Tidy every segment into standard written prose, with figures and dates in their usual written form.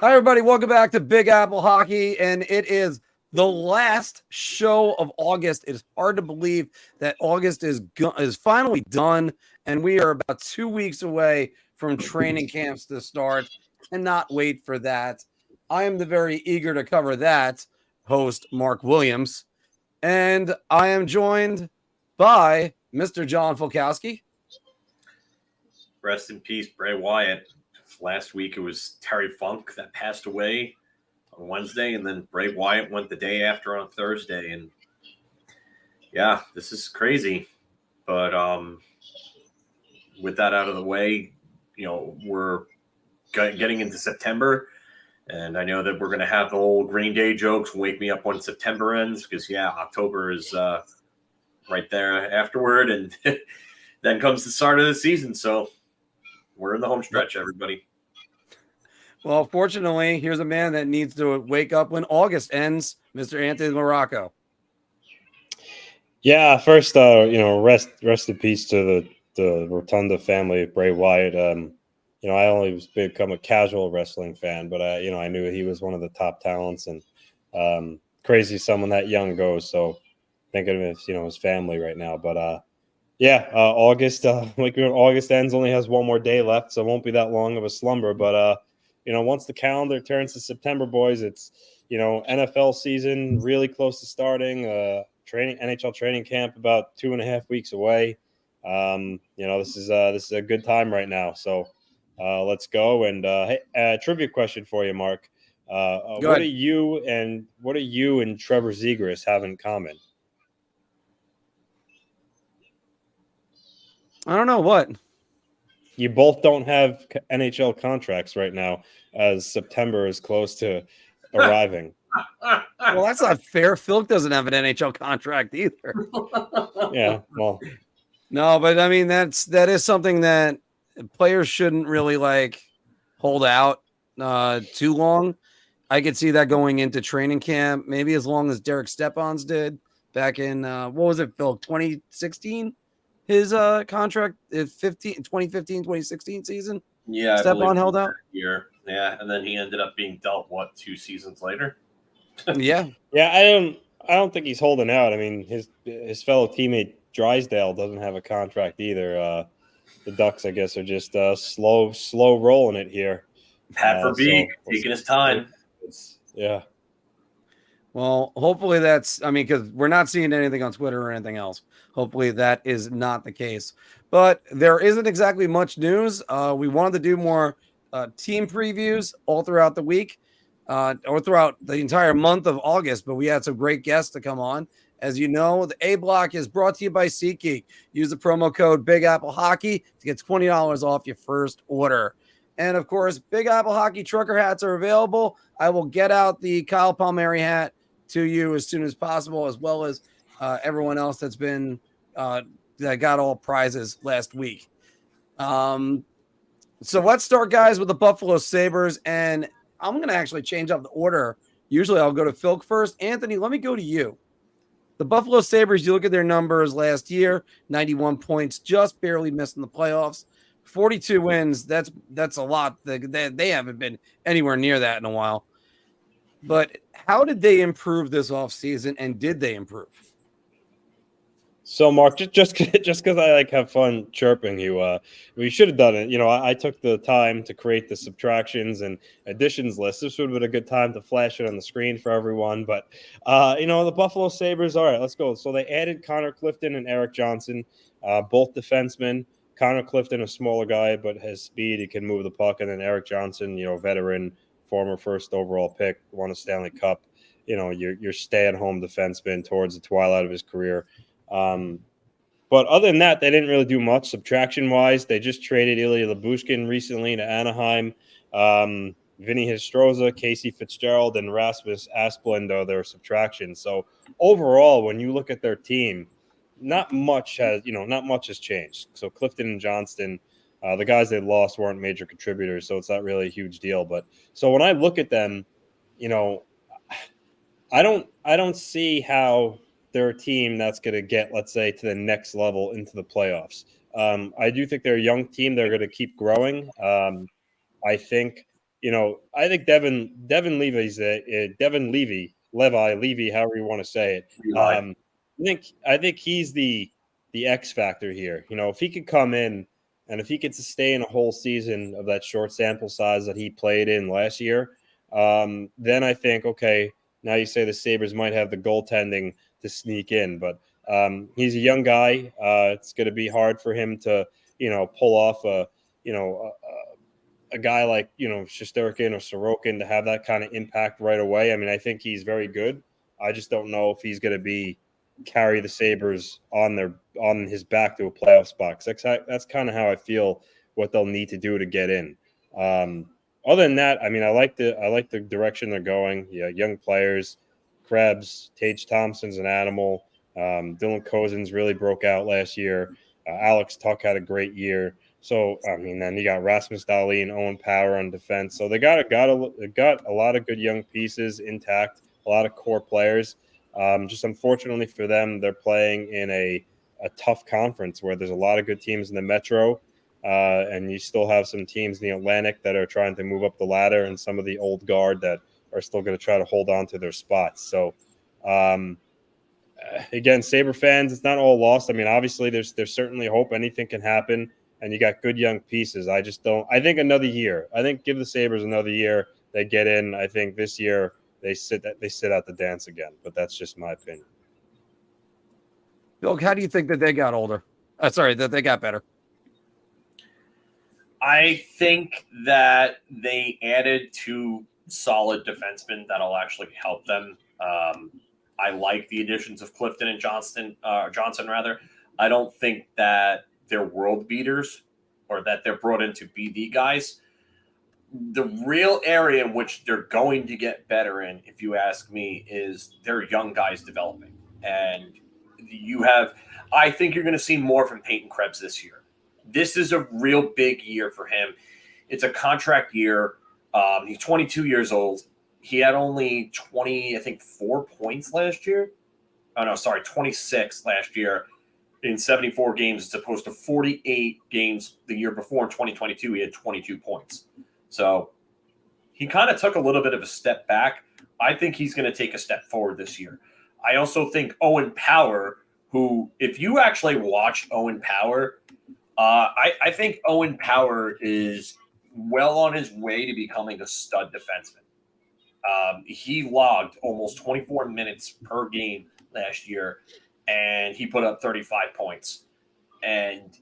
Hi, everybody. Welcome back to Big Apple Hockey, and it is the last show of August. It is hard to believe that August is finally done, and we are about 2 weeks away from training camps to start. Cannot wait for that. I am the very eager to cover that host, Marc Williams, and I am joined by Mr. John Fulkowski. Rest in peace, Bray Wyatt. Last week it was Terry Funk that passed away on Wednesday, and then Bray Wyatt went the day after on Thursday. And yeah, this is crazy. But with that out of the way, we're getting into September, and I know that we're going to have the old Green Day jokes, wake me up when September ends, because October is right there afterward, and then comes the start of the season. So we're in the home stretch, everybody. Well, fortunately, here's a man that needs to wake up when August ends, Mr. Anthony Morocco. Yeah, first, rest in peace to the Rotunda family of Bray Wyatt. I only was become a casual wrestling fan, but I knew he was one of the top talents, and crazy someone that young goes. So thinking of his family right now. But August, August ends, only has one more day left, so it won't be that long of a slumber. But once the calendar turns to September, boys, it's NFL season really close to starting. NHL training camp about 2.5 weeks away. This is a good time right now. So let's go. And hey, trivia question for you, Marc. What do you and Trevor Zegras have in common? I don't know what. You both don't have NHL contracts right now, as September is close to arriving. Well, that's not fair. Phil doesn't have an NHL contract either. Yeah, well, no, but I mean that is something that players shouldn't really hold out too long. I could see that going into training camp, maybe as long as Derek Stepan's did back in what was it, Phil? 2016. His contract is 2015, 2016 season. Yeah, Stepan held out. Year. Yeah, and then he ended up being dealt 2 seasons later. Yeah. I don't think he's holding out. I mean, his fellow teammate Drysdale doesn't have a contract either. The Ducks, I guess, are just slow rolling it here. Pat Verbeek taking his time. Yeah. Well, hopefully because we're not seeing anything on Twitter or anything else. Hopefully that is not the case. But there isn't exactly much news. We wanted to do more team previews all throughout the week or throughout the entire month of August. But we had some great guests to come on. As you know, the A Block is brought to you by SeatGeek. Use the promo code Big Apple Hockey to get $20 off your first order. And, of course, Big Apple Hockey trucker hats are available. I will get out the Kyle Palmieri hat to you as soon as possible, as well as everyone else that's been that got all prizes last week. So let's start, guys, with the Buffalo Sabres. And I'm going to actually change up the order. Usually I'll go to Phil first. Anthony, let me go to you. The Buffalo Sabres, you look at their numbers last year, 91 points, just barely missing the playoffs. 42 wins, that's a lot. They haven't been anywhere near that in a while. But how did they improve this offseason, and did they improve? So, Marc, just because I have fun chirping you, we should have done it. I took the time to create the subtractions and additions list. This would have been a good time to flash it on the screen for everyone. But, the Buffalo Sabres, all right, let's go. So they added Connor Clifton and Eric Johnson, both defensemen. Connor Clifton, a smaller guy, but has speed. He can move the puck. And then Eric Johnson, veteran, former first overall pick, won a Stanley Cup. Your stay-at-home defenseman towards the twilight of his career. But other than that, they didn't really do much subtraction-wise. They just traded Ilya Lyubushkin recently to Anaheim. Vinny Histroza, Casey Fitzgerald, and Rasmus Asplund are their subtraction. So overall, when you look at their team, not much has changed. So Clifton and Johnston, the guys they lost weren't major contributors, so it's not really a huge deal. But so when I look at them, I don't see how they're a team that's going to get, let's say, to the next level into the playoffs. I do think they're a young team. They're going to keep growing. I think I think Devin Levi, however you want to say it. I think he's the X factor here. If he could come in and if he could sustain a whole season of that short sample size that he played in last year, then I think, okay, now you say the Sabres might have the goaltending to sneak in, but he's a young guy. It's going to be hard for him to, pull off a guy like, Shesterkin or Sorokin to have that kind of impact right away. I mean, I think he's very good. I just don't know if he's going to carry the Sabres on his back to a playoff spot. That's kind of how I feel what they'll need to do to get in. Other than that, I mean, I like the direction they're going. Yeah, young players, Krebs, Tage Thompson's an animal. Dylan Cousins really broke out last year. Alex Tuck had a great year. So, I mean, then you got Rasmus Dahlin and Owen Power on defense. So they got a lot of good young pieces intact, a lot of core players. Just unfortunately for them, they're playing in a tough conference where there's a lot of good teams in the Metro, and you still have some teams in the Atlantic that are trying to move up the ladder, and some of the old guard that are still going to try to hold on to their spots. So, again, Sabre fans, it's not all lost. I mean, obviously, there's certainly hope. Anything can happen, and you got good young pieces. I think another year. I think give the Sabres another year. They get in. I think this year they sit out the dance again. But that's just my opinion. Bill, how do you think that they got older? That they got better. I think that they added two solid defensemen that'll actually help them. I like the additions of Clifton and Johnson. I don't think that they're world beaters or that they're brought in to be the guys. The real area in which they're going to get better in, if you ask me, is their young guys developing. And I think you're going to see more from Peyton Krebs this year. This is a real big year for him. It's a contract year. He's 22 years old. He had only 4 points last year. Oh, no, sorry, 26 last year in 74 games as opposed to 48 games the year before. In 2022, he had 22 points. So he kind of took a little bit of a step back. I think he's going to take a step forward this year. I also think Owen Power, who, if you actually watched Owen Power, I think Owen Power is well on his way to becoming a stud defenseman. He logged almost 24 minutes per game last year, and he put up 35 points. And,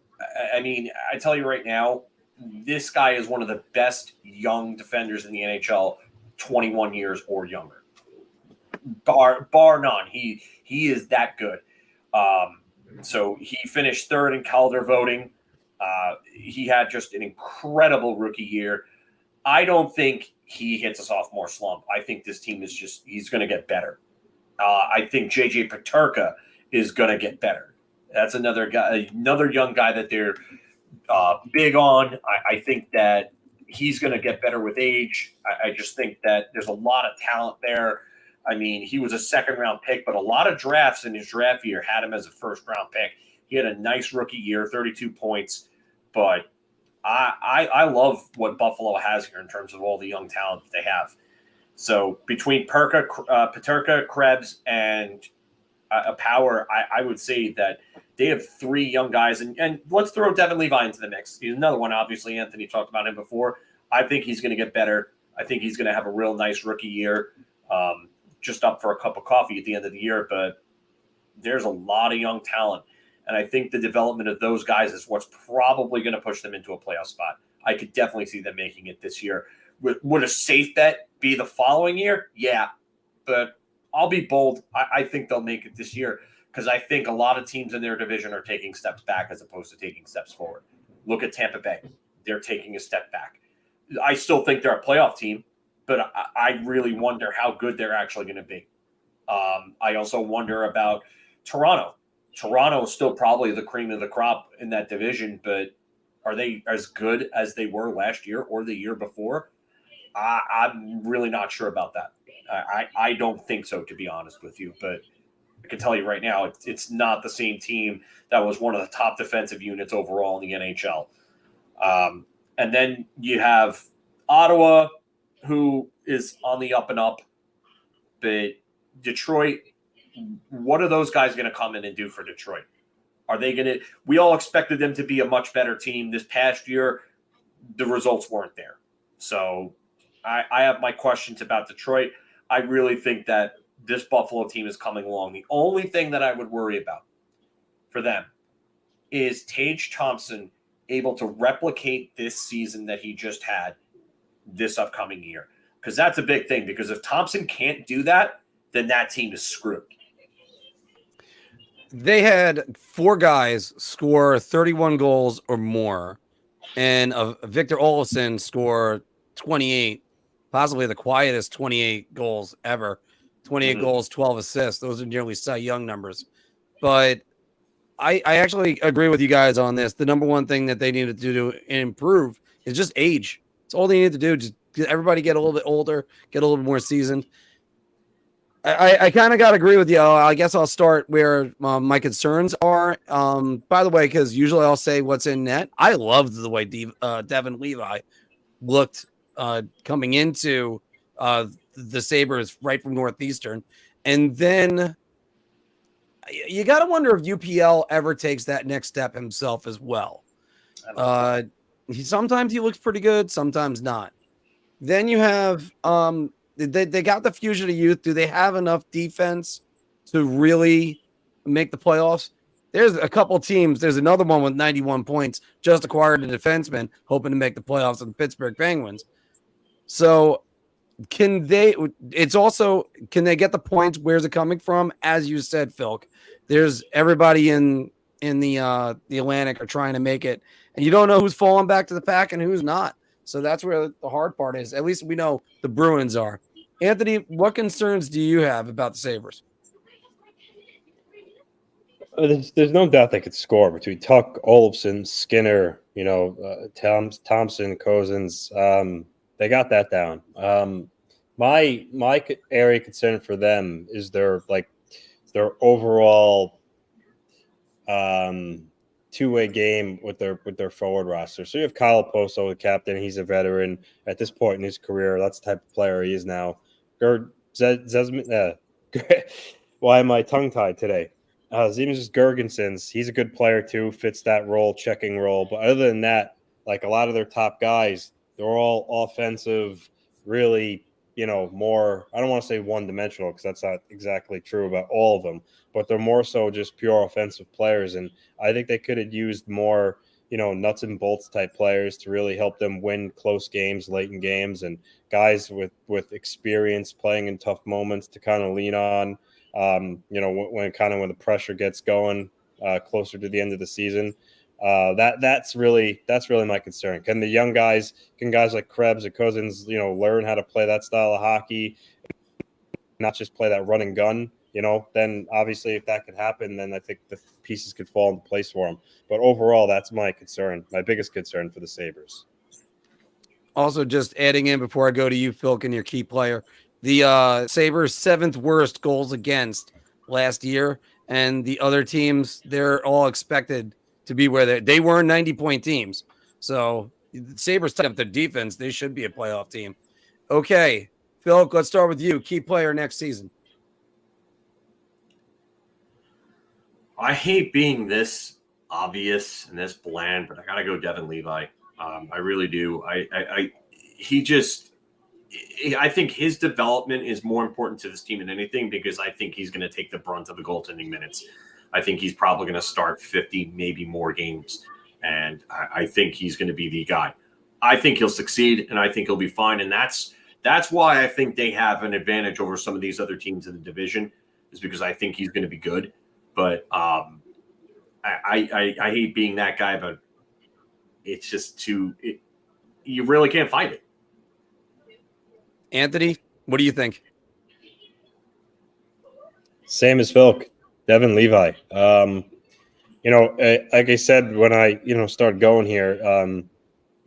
I mean, I tell you right now, this guy is one of the best young defenders in the NHL, 21 years or younger. Bar none. He is that good. So he finished third in Calder voting. He had just an incredible rookie year. I don't think he hits a sophomore slump. I think this team he's going to get better. I think JJ Peterka is going to get better. That's another guy, another young guy that they're big on. I think that he's going to get better with age. I just think that there's a lot of talent there. I mean, he was a second-round pick, but a lot of drafts in his draft year had him as a first-round pick. He had a nice rookie year, 32 points. But I love what Buffalo has here in terms of all the young talent that they have. So between Peterka, Krebs, and Power, I would say that they have three young guys. And let's throw Devin Levi into the mix. He's another one, obviously. Anthony talked about him before. I think he's going to get better. I think he's going to have a real nice rookie year. Just up for a cup of coffee at the end of the year. But there's a lot of young talent. And I think the development of those guys is what's probably going to push them into a playoff spot. I could definitely see them making it this year. Would a safe bet be the following year? Yeah. But I'll be bold. I think they'll make it this year because I think a lot of teams in their division are taking steps back as opposed to taking steps forward. Look at Tampa Bay. They're taking a step back. I still think they're a playoff team, but I really wonder how good they're actually going to be. I also wonder about Toronto. Toronto is still probably the cream of the crop in that division, but are they as good as they were last year or the year before? I'm really not sure about that. I don't think so, to be honest with you, but I can tell you right now, it's not the same team that was one of the top defensive units overall in the NHL. And then you have Ottawa. who is on the up and up, but Detroit, what are those guys going to come in and do for Detroit? Are they going to – we all expected them to be a much better team this past year. The results weren't there. So I have my questions about Detroit. I really think that this Buffalo team is coming along. The only thing that I would worry about for them is Tage Thompson able to replicate this season that he just had this upcoming year. Because that's a big thing. Because if Thompson can't do that, then that team is screwed. They had 4 guys score 31 goals or more, and Victor Olofsson score 28, possibly the quietest 28 goals ever. 28 goals, 12 assists. Those are nearly Cy Young numbers. But I actually agree with you guys on this. The number one thing that they need to do to improve is just age. It's all they need to do. Just everybody get a little bit older, get a little bit more seasoned. I kind of got to agree with you. I guess I'll start where my concerns are. By the way, because usually I'll say what's in net. I loved the way Devin Levi looked coming into the Sabres right from Northeastern. And then you got to wonder if UPL ever takes that next step himself as well. Sometimes he looks pretty good, sometimes not. Then you have they got the fusion of youth. Do they have enough defense to really make the playoffs? There's a couple teams. There's another one with 91 points, just acquired a defenseman, hoping to make the playoffs with the Pittsburgh Penguins. So can they get the points? Where's it coming from? As you said, Phil, there's everybody in the Atlantic are trying to make it, and you don't know who's falling back to the pack and who's not. So that's where the hard part is. At least we know the Bruins are. Anthony, what concerns do you have about the Sabres? There's no doubt they could score between Tuck, Olofsson, Skinner, Thompson, Cousins. They got that down. My area of concern for them is their overall two-way game with their forward roster. So you have Kyle Poso, the captain. He's a veteran at this point in his career. That's the type of player he is now. Why am I tongue-tied today? Zemgus Girgensons, he's a good player too, fits that role, checking role. But other than that, like a lot of their top guys, they're all offensive, really, more, I don't want to say one-dimensional because that's not exactly true about all of them, but they're more so just pure offensive players. And I think they could have used more, nuts and bolts type players to really help them win close games, late in games, and guys with experience playing in tough moments to kind of lean on, when the pressure gets going closer to the end of the season. That's really my concern. Can guys like Krebs or Cousins, learn how to play that style of hockey, not just play that run and gun? Then obviously if that could happen, then I think the pieces could fall into place for them. But overall, that's my concern, my biggest concern for the Sabres. Also, just adding in before I go to you, Phil, and your key player, the Sabres' 7th worst goals against last year, and the other teams, they're all expected to be where they were 90-point teams. So the Sabres tied up their defense. They should be a playoff team. Okay, Phil, let's start with you. Key player next season. I hate being this obvious and this bland, but I got to go Devin Levi. I really do. I think his development is more important to this team than anything because I think he's going to take the brunt of the goaltending minutes. I think he's probably going to start 50, maybe more games. And I think he's going to be the guy. I think he'll succeed, and I think he'll be fine. And that's why I think they have an advantage over some of these other teams in the division, is because I think he's going to be good. But I hate being that guy, but it's just you really can't fight it. Anthony, what do you think? Same as Phil, Devin Levi. Like I said when I started going here,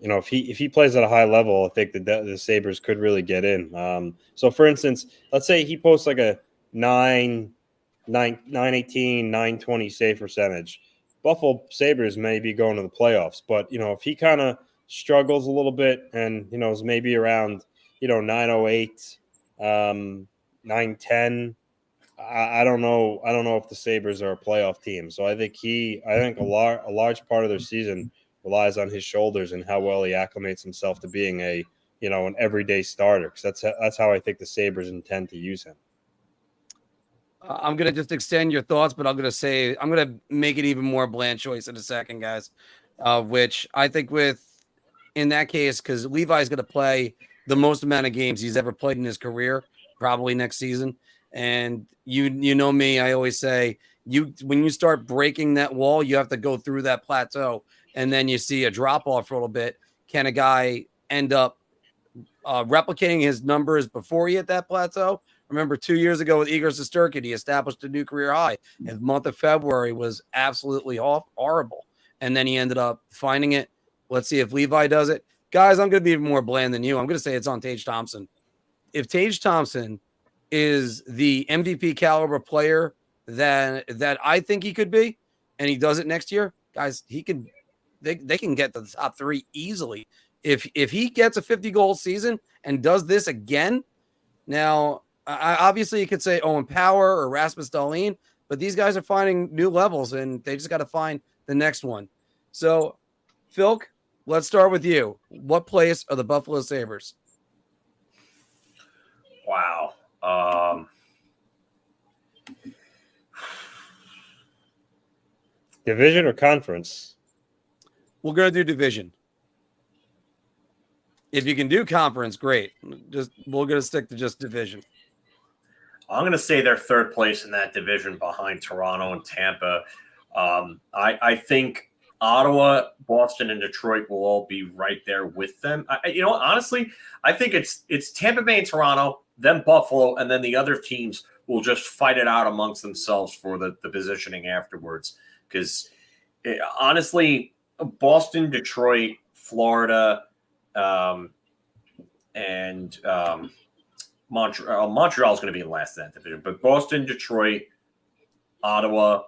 if he plays at a high level, I think the Sabres could really get in. So for instance, let's say he posts like a 918, 920 save percentage. Buffalo Sabres may be going to the playoffs, but if he kind of struggles a little bit and is maybe around 908, 910. I don't know. I don't know if the Sabres are a playoff team. So I think a large part of their season relies on his shoulders and how well he acclimates himself to being an everyday starter. Because that's how I think the Sabres intend to use him. I'm going to just extend your thoughts, but I'm going to make it even more bland choice in a second, guys, which I think in that case, because Levi's going to play the most amount of games he's ever played in his career, probably next season. And you know me, I always say when you start breaking that wall, you have to go through that plateau, and then you see a drop off for a little bit. Can a guy end up replicating his numbers before he hit that plateau? Remember 2 years ago with Igor Shesterkin, he established a new career high. And the month of February was absolutely horrible. And then he ended up finding it. Let's see if Levi does it. Guys, I'm going to be even more bland than you. I'm going to say it's on Tage Thompson. If Tage Thompson is the MVP caliber player that I think he could be, and he does it next year, guys, they can get to the top 3 easily. If he gets a 50-goal season and does this again, now obviously you could say Owen Power or Rasmus Dahlin, but these guys are finding new levels, and they just got to find the next one. So, Philk, let's start with you. What place are the Buffalo Sabres? Wow. Division or conference? We're going to do division. If you can do conference, great. We're going to stick to just division. I'm going to say they're third place in that division behind Toronto and Tampa. I think Ottawa, Boston, and Detroit will all be right there with them. Honestly, I think it's Tampa Bay and Toronto, then Buffalo, and then the other teams will just fight it out amongst themselves for the positioning afterwards. Because honestly, Boston, Detroit, Florida, and Montreal is going to be last in that division. But Boston, Detroit, Ottawa,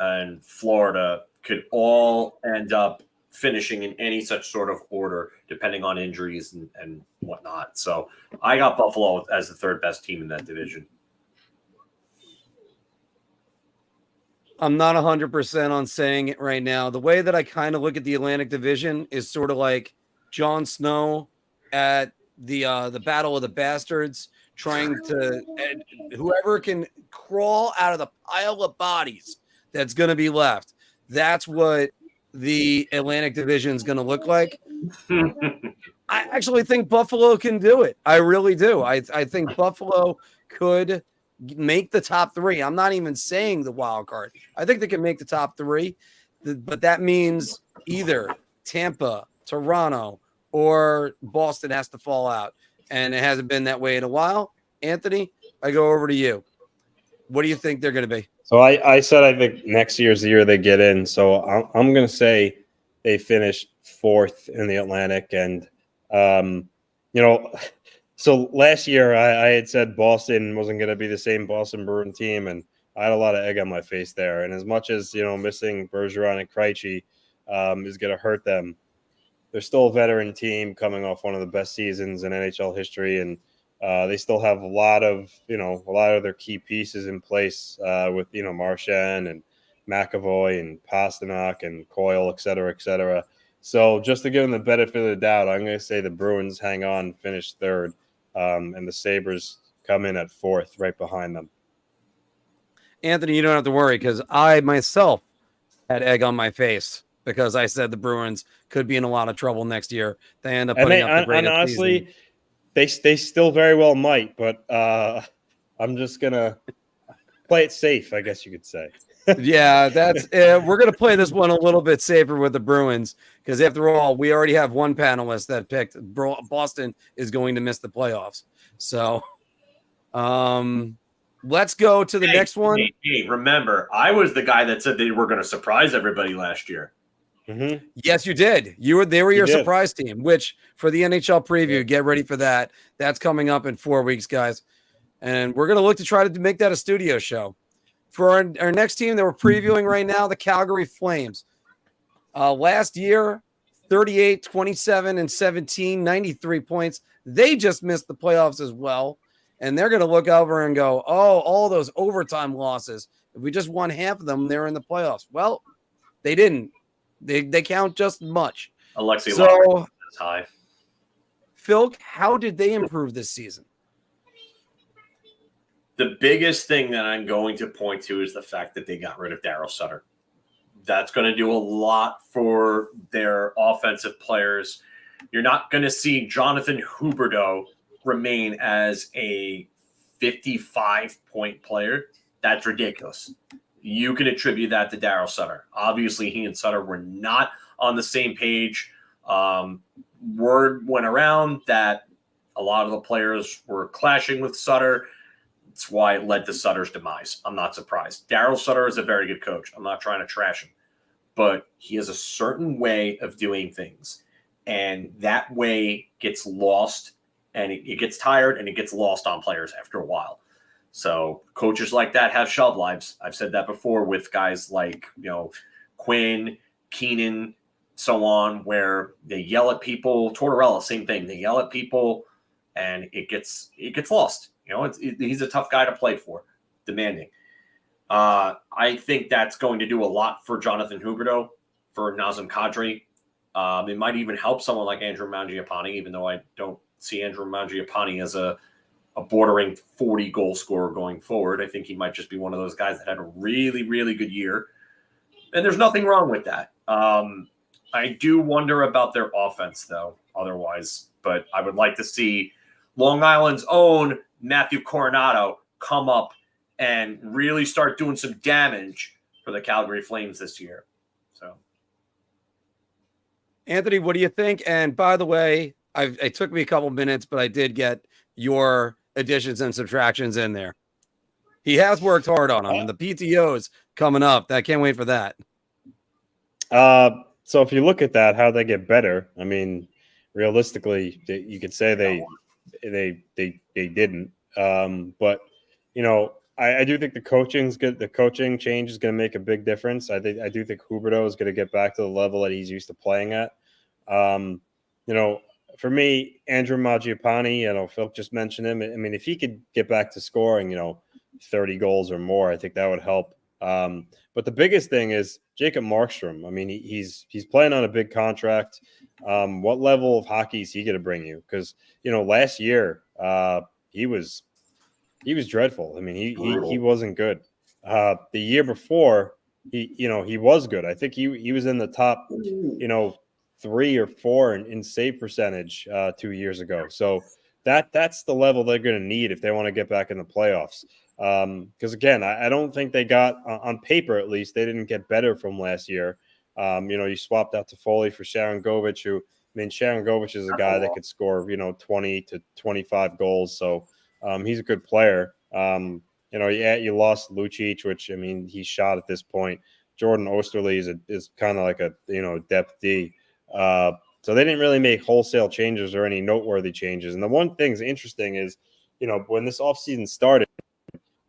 and Florida could all end up finishing in any such sort of order, depending on injuries and whatnot. So I got Buffalo as the third best team in that division. I'm not 100% on saying it right now. The way that I kind of look at the Atlantic Division is sort of like Jon Snow at the Battle of the Bastards, trying to whoever can crawl out of the pile of bodies that's going to be left. That's what the Atlantic Division is going to look like. I actually think Buffalo can do it. I really do. I think Buffalo could make the top 3. I'm not even saying the wild card. I think they can make the top 3, but that means either Tampa, Toronto, or Boston has to fall out, and it hasn't been that way in a while. Anthony, I go over to you. What do you think they're going to be? So I said I think next year's the year they get in. So I'm going to say they finish 4th in the Atlantic, and so last year I had said Boston wasn't going to be the same Boston Bruin team, and I had a lot of egg on my face there. And as much as missing Bergeron and Krejci is going to hurt them, they're still a veteran team coming off one of the best seasons in NHL history, and they still have a lot of their key pieces in place with Marchand and McAvoy and Pasternak and Coyle, et cetera, et cetera. So just to give them the benefit of the doubt, I'm going to say the Bruins hang on, finish 3rd, and the Sabres come in at 4th, right behind them. Anthony, you don't have to worry, because I myself had egg on my face because I said the Bruins could be in a lot of trouble next year. They end up putting up the greatest honestly, season. They still very well might, but I'm just going to play it safe, I guess you could say. Yeah, that's we're going to play this one a little bit safer with the Bruins, because after all, we already have one panelist that picked Boston is going to miss the playoffs. So let's go to the next one. Hey, remember, I was the guy that said they were going to surprise everybody last year. Mm-hmm. Yes, you did. They were your surprise team, which for the NHL preview, get ready for that. That's coming up in 4 weeks, guys. And we're going to look to try to make that a studio show. For our next team that we're previewing right now, the Calgary Flames. Last year, 38, 27, and 17, 93 points, They just missed the playoffs as well. And they're going to look over and go, oh, all those overtime losses. If we just won half of them, they're in the playoffs. Well, they didn't. They count just as much. Alexei so, Lafreniere is high. Phil, how did they improve this season? The biggest thing that I'm going to point to is the fact that they got rid of Daryl Sutter. That's going to do a lot for their offensive players. You're not going to see Jonathan Huberdeau remain as a 55-point player. That's ridiculous. You can attribute that to Daryl Sutter. Obviously, he and Sutter were not on the same page. Word went around that a lot of the players were clashing with Sutter. That's why it led to Sutter's demise. I'm not surprised. Daryl Sutter is a very good coach. I'm not trying to trash him. But he has a certain way of doing things. And that way gets lost, and it gets tired, and it gets lost on players after a while. So coaches like that have shelf lives. I've said that before with guys like, Quinn, Keenan, so on, where they yell at people. Tortorella, same thing. They yell at people, and it gets lost. He's a tough guy to play for, demanding. I think that's going to do a lot for Jonathan Huberdeau, for Nazem Kadri. It might even help someone like Andrew Mangiapane, even though I don't see Andrew Mangiapane as a bordering 40 goal scorer going forward. I think he might just be one of those guys that had a really, really good year. And there's nothing wrong with that. I do wonder about their offense, though, otherwise. But I would like to see Long Island's own Matthew Coronado come up and really start doing some damage for the Calgary Flames this year. So, Anthony, what do you think? And by the way, it took me a couple minutes, but I did get your additions and subtractions in there. He has worked hard on them, and the PTO's coming up. I can't wait for that. So if you look at that, how they get better, I mean, realistically, you could say they didn't. But I do think the coaching's good. The coaching change is going to make a big difference. I do think Huberdeau is going to get back to the level that he's used to playing at. For me, Andrew Mangiapane, Phil just mentioned him. I mean, if he could get back to scoring, 30 goals or more, I think that would help. But the biggest thing is Jacob Markstrom. I mean, he's playing on a big contract. What level of hockey is he going to bring you? Because last year he was dreadful. I mean, he wasn't good. The year before, he was good. I think he was in the top 3 or 4 in save percentage 2 years ago. So that's the level they're going to need if they want to get back in the playoffs. Because again, I don't think they got, on paper at least, they didn't get better from last year. You swapped out Toffoli for Sharon Govich, Sharon Govich is a guy that could score 20 to 25 goals. So he's a good player. You lost Lucic, which he's shot at this point. Jordan Osterley is kind of like a depth D. So they didn't really make wholesale changes or any noteworthy changes. And the one thing's interesting is, when this offseason started,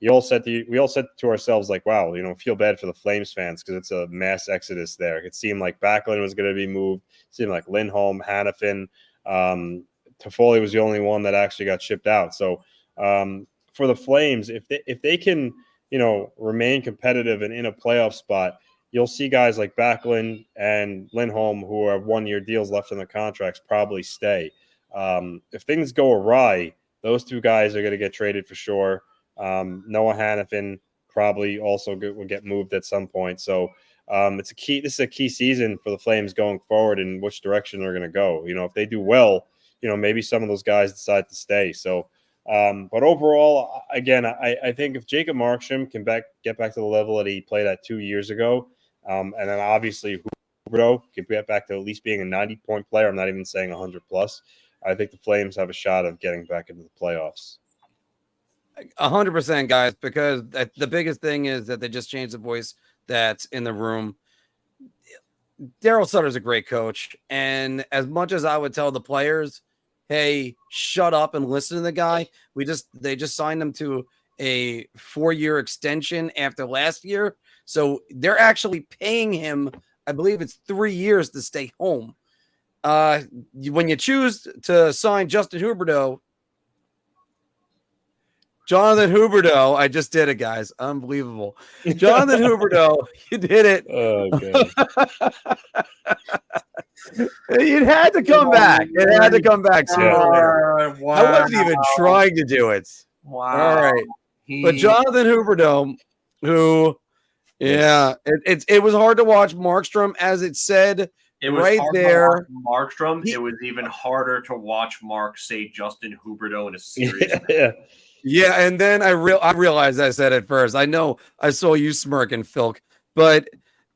we all said to ourselves, like, wow, feel bad for the Flames fans because it's a mass exodus there. It seemed like Backlund was going to be moved. It seemed like Lindholm, Hannafin, Toffoli was the only one that actually got shipped out. So for the Flames, if they can, remain competitive and in a playoff spot, you'll see guys like Backlund and Lindholm who have 1-year deals left in their contracts probably stay. If things go awry, those two guys are going to get traded for sure. Noah Hannafin probably also will get moved at some point. So this is a key season for the Flames going forward and which direction they're going to go. If they do well, maybe some of those guys decide to stay. So, but overall, again, I think if Jacob Markstrom can get back to the level that he played at 2 years ago, and then obviously Huberdeau can get back to at least being a 90-point player, I'm not even saying 100 plus, I think the Flames have a shot of getting back into the playoffs. 100%, guys, because the biggest thing is that they just changed the voice that's in the room. Daryl Sutter's a great coach, and as much as I would tell the players, hey, shut up and listen to the guy, they just signed him to a 4-year extension after last year, so they're actually paying him, I believe it's 3 years to stay home. when you choose to sign Justin Huberdeau, Jonathan Huberdeau, I just did it, guys. Unbelievable. Jonathan Huberdeau, you did it. Oh, God. It had to come back. It had to come back sooner or later. Wow. I wasn't even trying to do it. Wow. All right. But Jonathan Huberdeau, who, yeah, it was hard to watch Markstrom, as it said it was right hard there. To watch Markstrom. It was even harder to watch Mark say Justin Huberdeau in a series. Yeah, and then I realized I said it first. I know I saw you smirking, Phil, but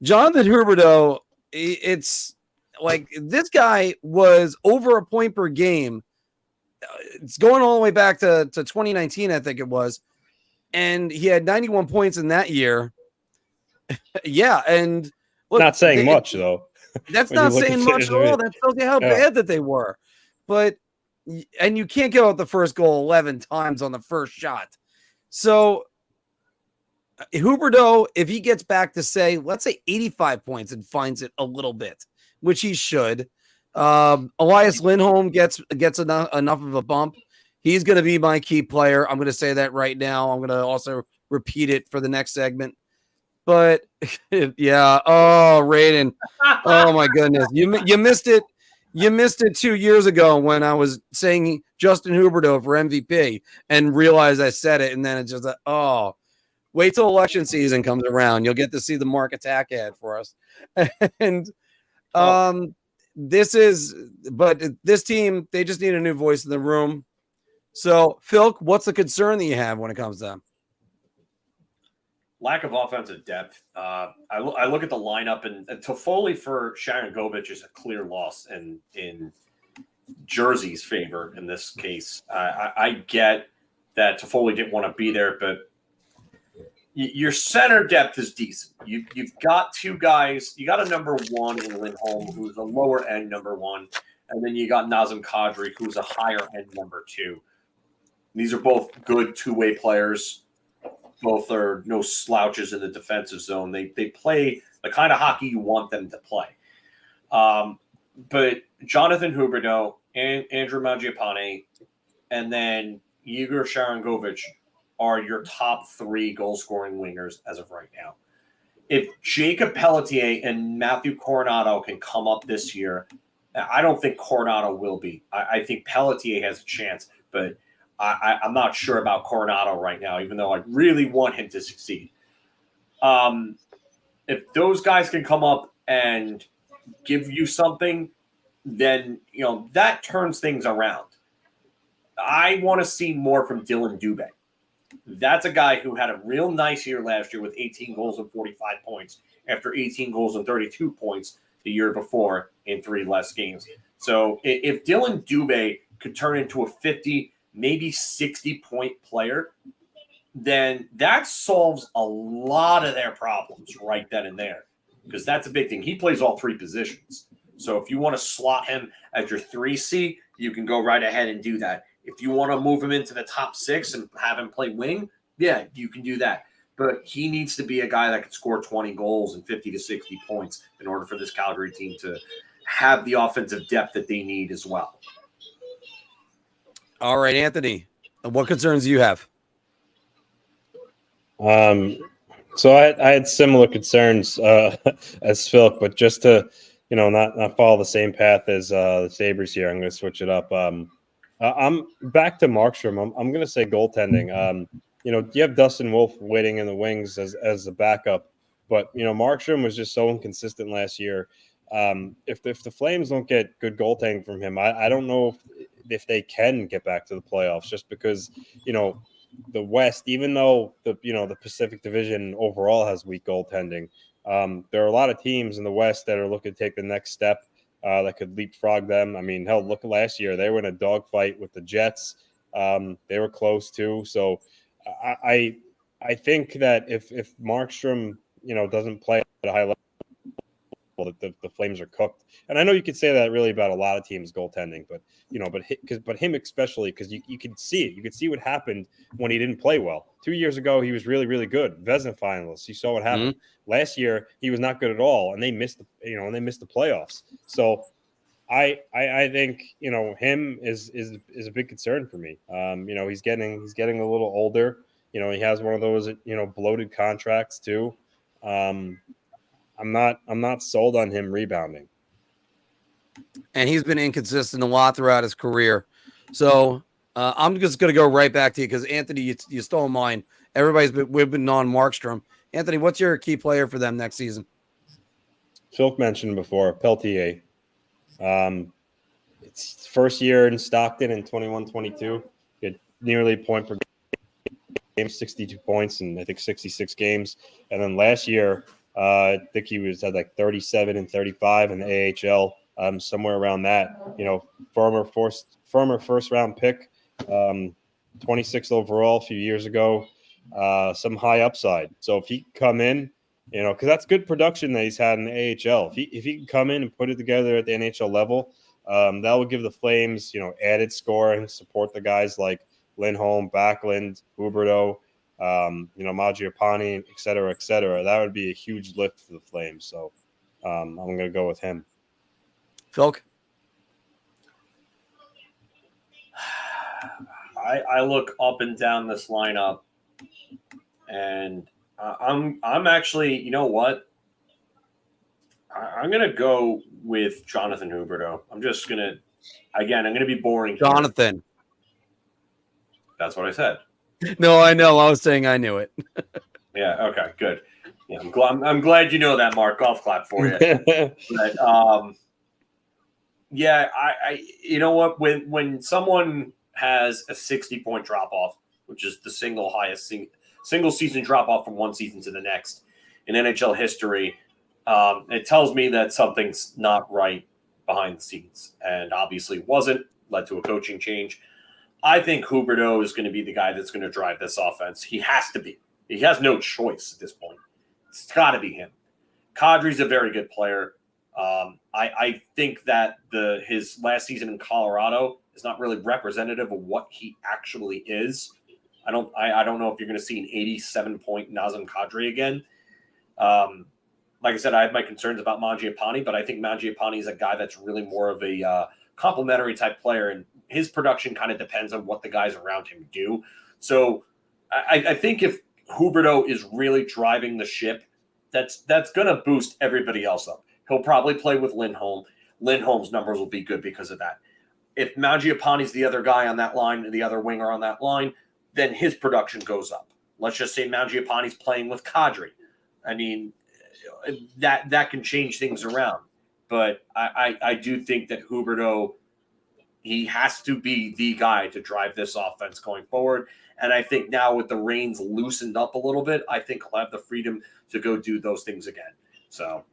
Jonathan Huberdeau, it's like this guy was over a point per game. It's going all the way back to 2019, I think it was, and he had 91 points in that year. Yeah, and look, not saying much though. That's not saying much at all. That tells you how bad that they were. But and you can't give out the first goal 11 times on the first shot. So Huberdeau, if he gets back to let's say 85 points and finds it a little bit, which he should. Elias Lindholm gets enough of a bump. He's going to be my key player. I'm going to say that right now. I'm going to also repeat it for the next segment. But yeah, oh, Raiden, oh my goodness, you missed it. You missed it 2 years ago when I was saying Justin Huberdeau for MVP and realized I said it, and then it's just wait till election season comes around. You'll get to see the Marc attack ad for us. And this team, they just need a new voice in the room. So, Phil, what's the concern that you have when it comes to them? Lack of offensive depth. I look at the lineup, and Toffoli for Sharangovich is a clear loss in Jersey's favor in this case. I get that Toffoli didn't want to be there, but your center depth is decent. You've got two guys. You got a number one in Lindholm, who's a lower end number one, and then you got Nazem Kadri, who's a higher end number two. These are both good two-way players. Both are no slouches in the defensive zone. They play the kind of hockey you want them to play. But Jonathan Huberdeau and Andrew Mangiapane and then Igor Sharangovich are your top three goal-scoring wingers as of right now. If Jacob Pelletier and Matthew Coronado can come up this year, I don't think Coronado will be. I think Pelletier has a chance, but I'm not sure about Coronado right now, even though I really want him to succeed. If those guys can come up and give you something, then that turns things around. I want to see more from Dylan Dubé. That's a guy who had a real nice year last year with 18 goals and 45 points after 18 goals and 32 points the year before in 3 less games. So if Dylan Dubé could turn into a 50, maybe 60-point player, then that solves a lot of their problems right then and there, because that's a big thing. He plays all three positions. So if you want to slot him as your 3C, you can go right ahead and do that. If you want to move him into the top 6 and have him play wing, yeah, you can do that. But he needs to be a guy that can score 20 goals and 50 to 60 points in order for this Calgary team to have the offensive depth that they need as well. All right, Anthony, what concerns do you have? So I had similar concerns as Phil, but just to not follow the same path as the Sabres here, I'm going to switch it up. I'm back to Markstrom. I'm going to say goaltending. You have Dustin Wolf waiting in the wings as the backup, but Markstrom was just so inconsistent last year. If the Flames don't get good goaltending from him, I don't know if they can get back to the playoffs, just because the West, even though the Pacific Division overall has weak goaltending, there are a lot of teams in the West that are looking to take the next step that could leapfrog them. I mean, hell, look at last year; they were in a dogfight with the Jets. They were close too. So I think that if Markstrom doesn't play at a high level, the Flames are cooked. And I know you could say that really about a lot of teams goaltending, but him especially, because you can see it. You could see what happened when he didn't play well. 2 years ago, he was really, really good. Vezina finalist. You saw what happened. Last year, he was not good at all, and they missed the playoffs. So I think him is a big concern for me. He's getting a little older. He has one of those bloated contracts too. I'm not sold on him rebounding. And he's been inconsistent a lot throughout his career. So I'm just going to go right back to you because Anthony, you stole mine. We've been on Markstrom. Anthony, what's your key player for them next season? Phil mentioned before, Peltier. It's first year in Stockton in 21-22. He had nearly a point per game, 62 points in I think 66 games. And then last year, I think he had like 37 and 35 in the AHL, somewhere around that. Former first round pick, 26 overall a few years ago. Some high upside. So if he can come in, because that's good production that he's had in the AHL. If he can come in and put it together at the NHL level, that would give the Flames, added scoring, support the guys like Lindholm, Backlund, Huberdeau, Mangiapane, et cetera, et cetera. That would be a huge lift for the Flames. So I'm going to go with him. Phil? I look up and down this lineup, and I'm actually, you know what? I'm gonna go with Jonathan Huberdeau. I'm gonna be boring. Jonathan. Here. That's what I said. No, I know. I was saying I knew it. Yeah. Okay. Good. Yeah. I'm glad you know that, Marc. Golf clap for you. But, yeah. I. You know what? When someone has a 60-point drop off, which is the single highest single season drop off from one season to the next in NHL history, it tells me that something's not right behind the scenes, and obviously wasn't. Led to a coaching change. I think Huberdeau is going to be the guy that's going to drive this offense. He has to be. He has no choice at this point. It's got to be him. Kadri's a very good player. I think that his last season in Colorado is not really representative of what he actually is. I don't know if you're going to see an 87-point Nazem Kadri again. Like I said, I have my concerns about Mangiapane, but I think Mangiapane is a guy that's really more of a complementary type player, and his production kind of depends on what the guys around him do. So I think if Huberdeau is really driving the ship, that's going to boost everybody else up. He'll probably play with Lindholm. Lindholm's numbers will be good because of that. If Mangiapane's the other guy on that line and the other winger on that line, then his production goes up. Let's just say Mangiapane's playing with Kadri. I mean, that can change things around. But I do think that Huberdeau, he has to be the guy to drive this offense going forward. And I think now with the reins loosened up a little bit, I think he'll have the freedom to go do those things again. So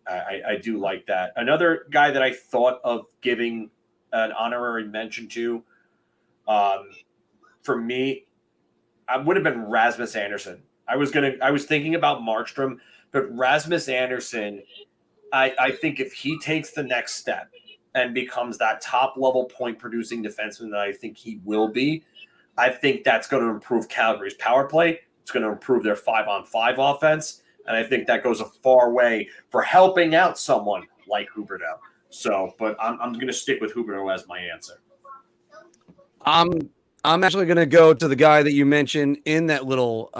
I do like that. Another guy that I thought of giving an honorary mention to, for me, I would have been Rasmus Andersson. I was thinking about Markstrom, but Rasmus Andersson, I think if he takes the next step and becomes that top-level point-producing defenseman that I think he will be, I think that's going to improve Calgary's power play. It's going to improve their 5-on-5 offense, and I think that goes a far way for helping out someone like Huberdeau. So, but I'm going to stick with Huberdeau as my answer. I'm actually going to go to the guy that you mentioned in that little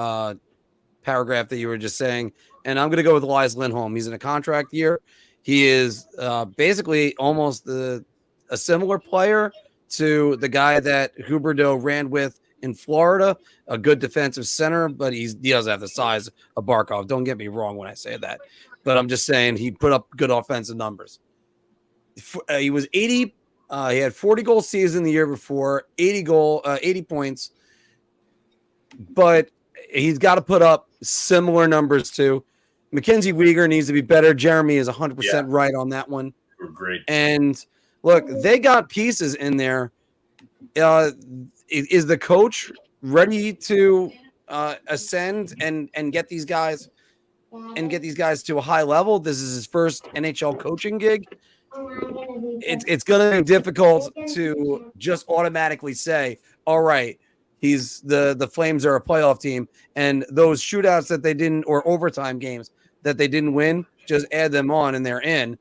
paragraph that you were just saying, and I'm going to go with Elias Lindholm. He's in a contract year. He is basically almost a similar player to the guy that Huberdeau ran with in Florida, a good defensive center, but he doesn't have the size of Barkov. Don't get me wrong when I say that, but I'm just saying he put up good offensive numbers. He was 80. He had 40-goal season the year before, 80 points, but he's got to put up similar numbers too. Mackenzie Weegar needs to be better. Jeremy is 100% right on that one. Great. And look, they got pieces in there. Is the coach ready to ascend and get these guys to a high level? This is his first NHL coaching gig. It's going to be difficult to just automatically say, all right, the Flames are a playoff team, and those shootouts that they didn't, or overtime games that they didn't win, just add them on and they're in.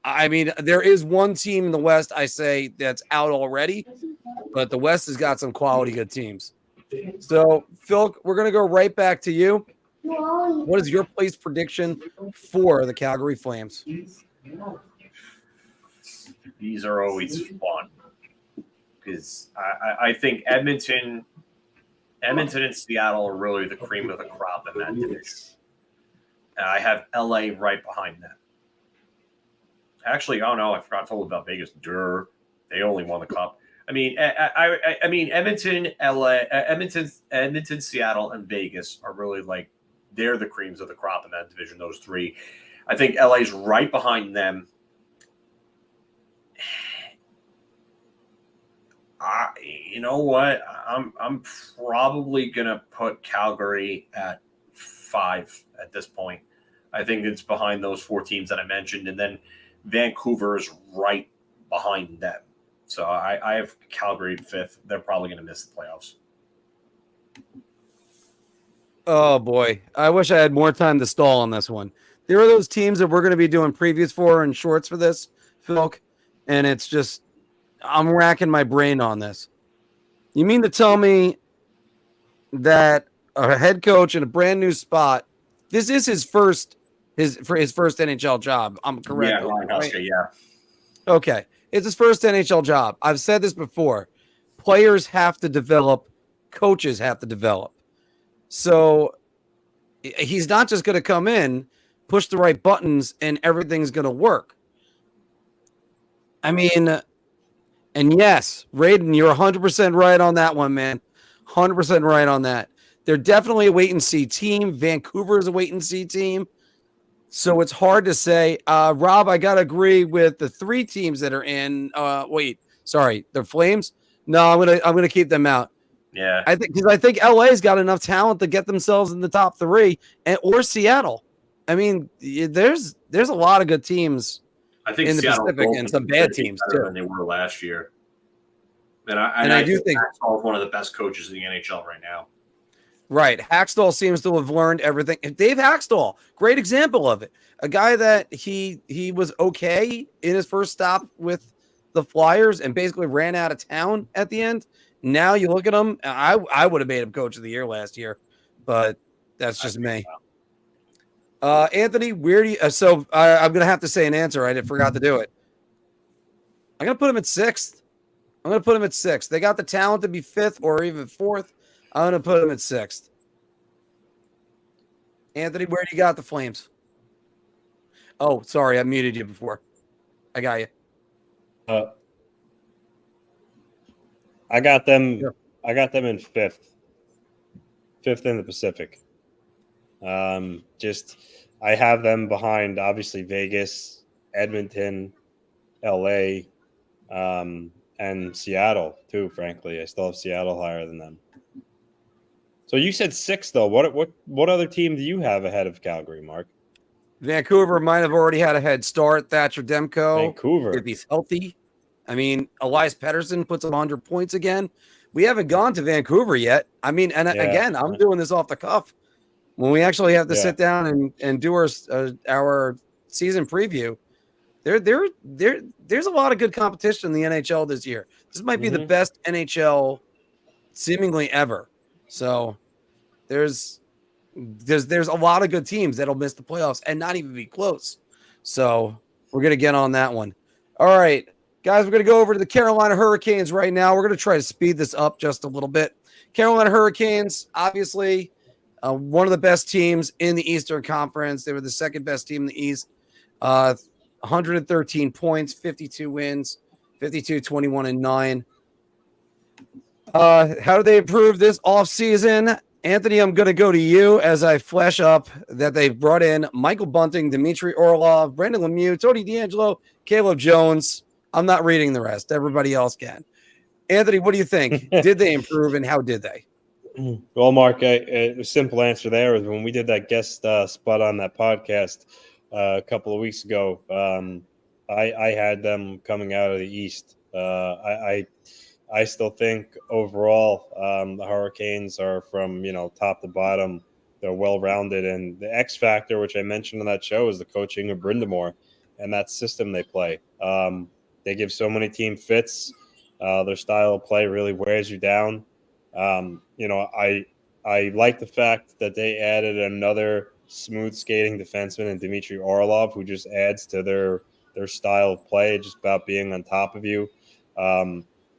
I mean, there is one team in the West I say that's out already, but the West has got some quality good teams. So, Phil, we're going to go right back to you. What is your place prediction for the Calgary Flames? These are always fun because I think Edmonton and Seattle are really the cream of the crop in that division. And I have LA right behind them. Actually, oh no, I forgot to tell you about Vegas. They only won the cup. I mean, I mean, Edmonton, LA, Edmonton, Seattle, and Vegas are really like they're the creams of the crop in that division. Those three, I think LA's right behind them. You know what? I'm probably gonna put Calgary at 5 at this point. I think it's behind those 4 teams that I mentioned, and then Vancouver is right behind them. So I have Calgary 5th. They're probably going to miss the playoffs. Oh, boy. I wish I had more time to stall on this one. There are those teams that we're going to be doing previews for and shorts for this, Phil, and it's just I'm racking my brain on this. You mean to tell me that a head coach in a brand new spot, this is his first NHL job. I'm correct. Yeah, Ryan Huska, yeah. Okay. It's his first NHL job. I've said this before. Players have to develop, coaches have to develop. So he's not just going to come in, push the right buttons, and everything's going to work. I mean, and yes, Raiden, you're 100% right on that one, man. 100% right on that. They're definitely a wait-and-see team. Vancouver is a wait-and-see team. So it's hard to say. Rob, I got to agree with the 3 teams that are in. The Flames? No, I'm gonna keep them out. Yeah. I think LA's got enough talent to get themselves in the top 3 or Seattle. I mean, there's a lot of good teams I think in the Seattle Pacific and some bad teams too than they were last year. And I do think Hackstall is one of the best coaches in the NHL right now. Right. Hackstall seems to have learned everything. Dave Hackstall, great example of it. A guy that he was okay in his first stop with the Flyers and basically ran out of town at the end. Now you look at him. I would have made him coach of the year last year, but that's just me. Anthony, where do you? I'm gonna have to say an answer. I forgot to do it. I'm gonna put him at 6th. They got the talent to be 5th or even 4th. I'm going to put him at 6th. Anthony, where do you got the Flames? Oh, sorry. I muted you before. I got you. I got them. Sure. I got them in 5th. 5th in the Pacific. I have them behind, obviously, Vegas, Edmonton, LA, and Seattle, too, frankly. I still have Seattle higher than them. So you said 6, though. What other team do you have ahead of Calgary, Mark? Vancouver might have already had a head start. Thatcher Demko, Vancouver, if he's healthy. I mean, Elias Pettersson puts up 100 points again. We haven't gone to Vancouver yet. I mean, and again, I'm doing this off the cuff. When we actually have to sit down and do our season preview, there's a lot of good competition in the NHL this year. This might be the best NHL seemingly ever. So there's a lot of good teams that'll miss the playoffs and not even be close. So we're going to get on that one. All right, guys, we're going to go over to the Carolina Hurricanes right now. We're going to try to speed this up just a little bit. Carolina Hurricanes, obviously, one of the best teams in the Eastern Conference. They were the second best team in the East. 113 points, 52 wins, 52, 21, and 9. How do they improve this offseason? Anthony, I'm going to go to you as I flash up that they've brought in Michael Bunting, Dmitry Orlov, Brandon Lemieux, Tony DeAngelo, Caleb Jones. I'm not reading the rest. Everybody else can. Anthony, what do you think? Did they improve, and how did they? Well, Mark, a simple answer there is when we did that guest spot on that podcast a couple of weeks ago, I had them coming out of the East. I still think overall the Hurricanes are from, top to bottom. They're well-rounded. And the X factor, which I mentioned on that show, is the coaching of Brindamore. and that system they play. They give so many team fits. Their style of play really wears you down. I like the fact that they added another smooth skating defenseman in Dmitry Orlov, who just adds to their style of play, just about being on top of you.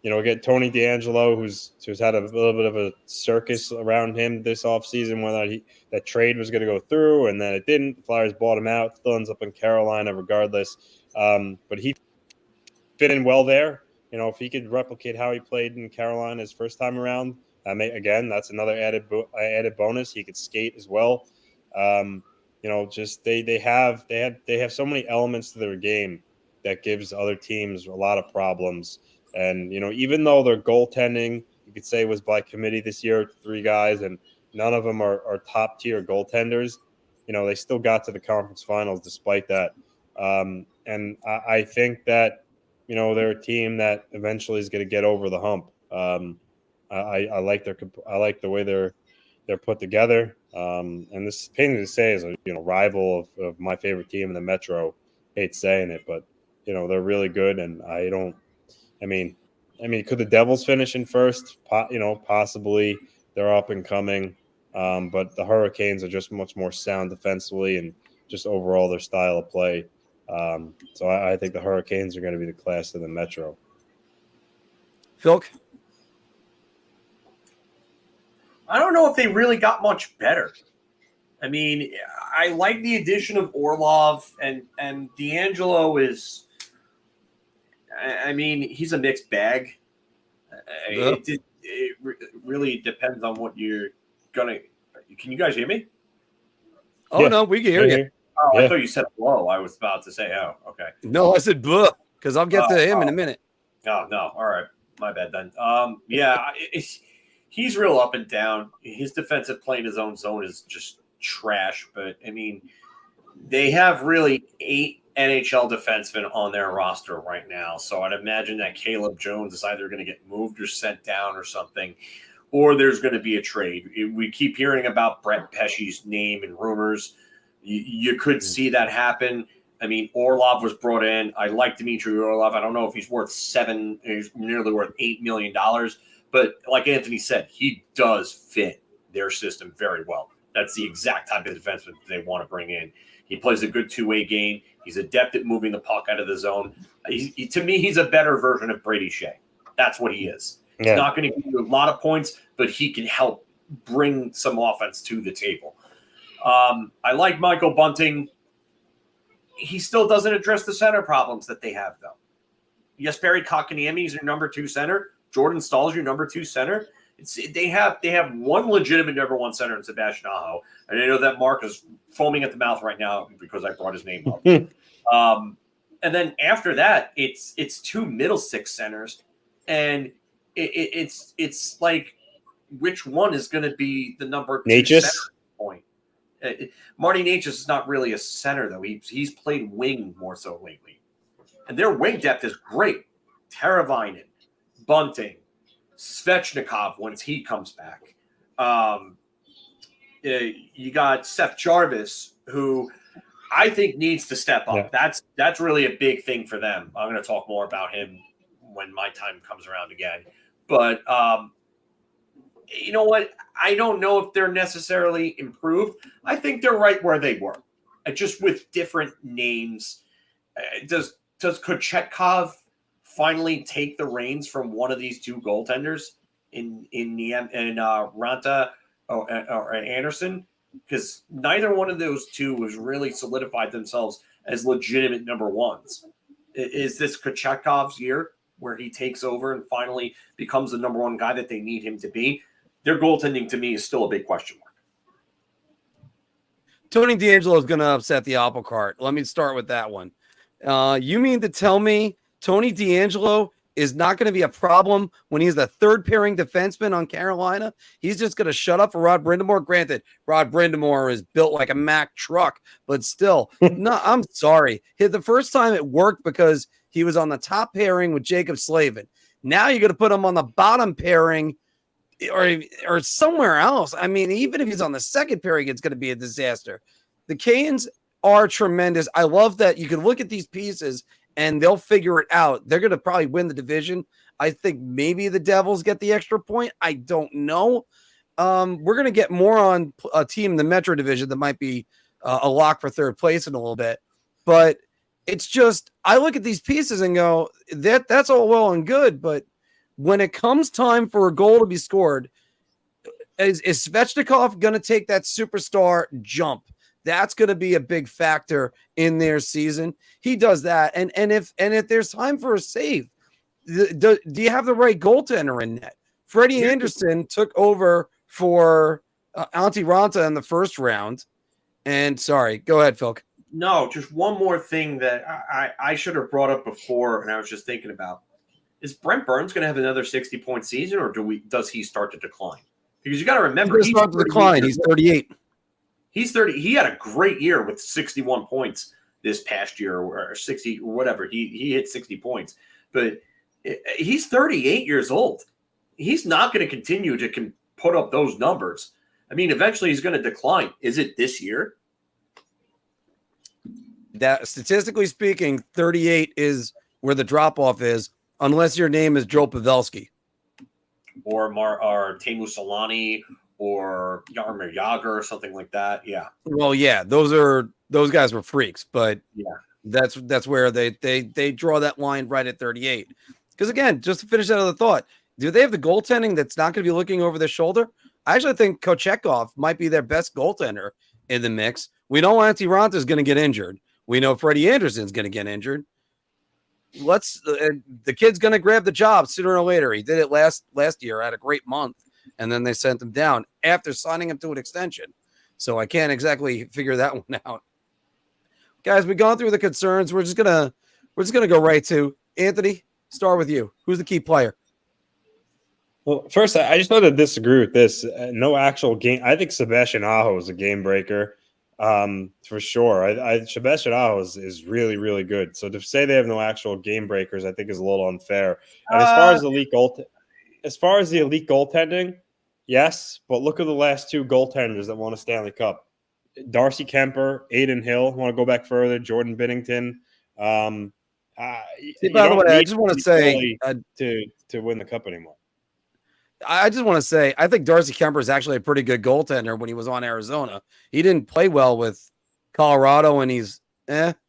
Again, Tony DeAngelo, who's had a little bit of a circus around him this offseason, whether that trade was going to go through, and then it didn't. The Flyers bought him out, still ends up in Carolina regardless. But he fit in well there. If he could replicate how he played in Carolina his first time around, that's another added bonus. He could skate as well. They have so many elements to their game that gives other teams a lot of problems. And even though their goaltending, you could say, was by committee this year, 3 guys, and none of them are top tier goaltenders, they still got to the conference finals despite that. And I think that they're a team that eventually is going to get over the hump. I like the way they're put together. And this is painful to say as a rival of my favorite team in the Metro. Hate saying it, but they're really good. And could the Devils finish in first? Possibly. They're up and coming. But the Hurricanes are just much more sound defensively and just overall their style of play. So I think the Hurricanes are going to be the class of the Metro. Phil? I don't know if they really got much better. I like the addition of Orlov, and DeAngelo is – he's a mixed bag. It really depends on what you're going to – can you guys hear me? Oh, yeah. No, we can hear you. Oh, yeah. I thought you said hello. I was about to say, oh, okay. No, I said buh, because I'll get to him in a minute. Oh, no. All right. My bad then. He's real up and down. His defensive play in his own zone is just trash. But, they have really 8 NHL defensemen on their roster right now. So I'd imagine that Caleb Jones is either going to get moved or sent down or something, or there's going to be a trade. We keep hearing about Brett Pesce's name and rumors. You could see that happen. Orlov was brought in. I like Dmitry Orlov. I don't know if he's worth he's nearly worth $8 million. But like Anthony said, he does fit their system very well. That's the exact type of defenseman they want to bring in. He plays a good two-way game. He's adept at moving the puck out of the zone. To me, he's a better version of Brady Shea. That's what he is. He's not going to give you a lot of points, but he can help bring some offense to the table. I like Michael Bunting. He still doesn't address the center problems that they have, though. Yes, Barry Kotkaniemi is your number 2 center. Jordan Stahl is your number 2 center. They have one legitimate number 1 center in Sebastian Aho. And I know that Marc is foaming at the mouth right now because I brought his name up. And then after that, it's 2 middle 6 centers. And it's like, which one is going to be the number 2 center point? Marty Natchez is not really a center, though. He's played wing more so lately. And their wing depth is great. Teravainen, Bunting, Svechnikov once he comes back. You got Seth Jarvis, who I think needs to step up. Yeah. That's really a big thing for them. I'm going to talk more about him when my time comes around again. But you know what? I don't know if they're necessarily improved. I think they're right where they were, just with different names. Does Kochetkov finally take the reins from one of these 2 goaltenders in Ranta or Anderson? Because neither one of those 2 has really solidified themselves as legitimate number 1s. Is this Kochetkov's year where he takes over and finally becomes the number 1 guy that they need him to be? Their goaltending, to me, is still a big question mark. Tony DeAngelo is going to upset the apple cart. Let me start with that one. You mean to tell me Tony DeAngelo is not going to be a problem when he's the 3rd pairing defenseman on Carolina? He's just going to shut up for Rod Brindamore. Granted, Rod Brindamore is built like a Mack truck, but still, no, I'm sorry. The first time it worked because he was on the top pairing with Jacob Slavin. Now you're going to put him on the bottom pairing or somewhere else. Even if he's on the 2nd pairing, it's going to be a disaster. The Canes are tremendous. I love that you can look at these pieces and they'll figure it out. They're going to probably win the division. I think maybe the Devils get the extra point. I don't know. We're going to get more on a team in the Metro division that might be a lock for third place in a little bit. But it's just, I look at these pieces and go, that's all well and good. But when it comes time for a goal to be scored, is Svechnikov going to take that superstar jump? That's going to be a big factor in their season. He does that. And if there's time for a save, do you have the right goaltender in net? Freddie Anderson took over for Antti Ranta in the first round. And sorry, go ahead, Phil. No, just one more thing that I should have brought up before, and I was just thinking about. Is Brent Burns going to have another 60-point season, or does he start to decline? Because you got to remember, he's starting to decline. He's 38. He's 30. He had a great year with 61 points this past year, or 60, or whatever. He hit 60 points, but he's 38 years old. He's not going to continue to put up those numbers. I mean, eventually he's going to decline. Is it this year? That statistically speaking, 38 is where the drop off is, unless your name is Joe Pavelski or Teemu Solani or Jaromir Jagr or something like that. Yeah. Well, yeah, those guys were freaks, but yeah, that's where they draw that line right at 38. Because again, just to finish that other thought, do they have the goaltending that's not going to be looking over their shoulder? I actually think Kochetkov might be their best goaltender in the mix. We know Antti Ranta is going to get injured. We know Freddie Anderson's going to get injured. The kid's going to grab the job sooner or later. He did it last year, had a great month, and then they sent him down after signing him to an extension. So I can't exactly figure that one out. Guys, we've gone through the concerns. We're just gonna go right to Anthony. Start with you. Who's the key player? Well, first, I just want to disagree with this. No actual game. I think Sebastian Aho is a game breaker, for sure. Sebastian Aho is really, really good. So to say they have no actual game breakers, I think is a little unfair. And as far as the elite goaltending, yes. But look at the last two goaltenders that won a Stanley Cup: Darcy Kemper, Aiden Hill. Want to go back further? Jordan Binnington. By the way, I just want to say to win the cup anymore. I just want to say, I think Darcy Kemper is actually a pretty good goaltender when he was on Arizona. He didn't play well with Colorado, and he's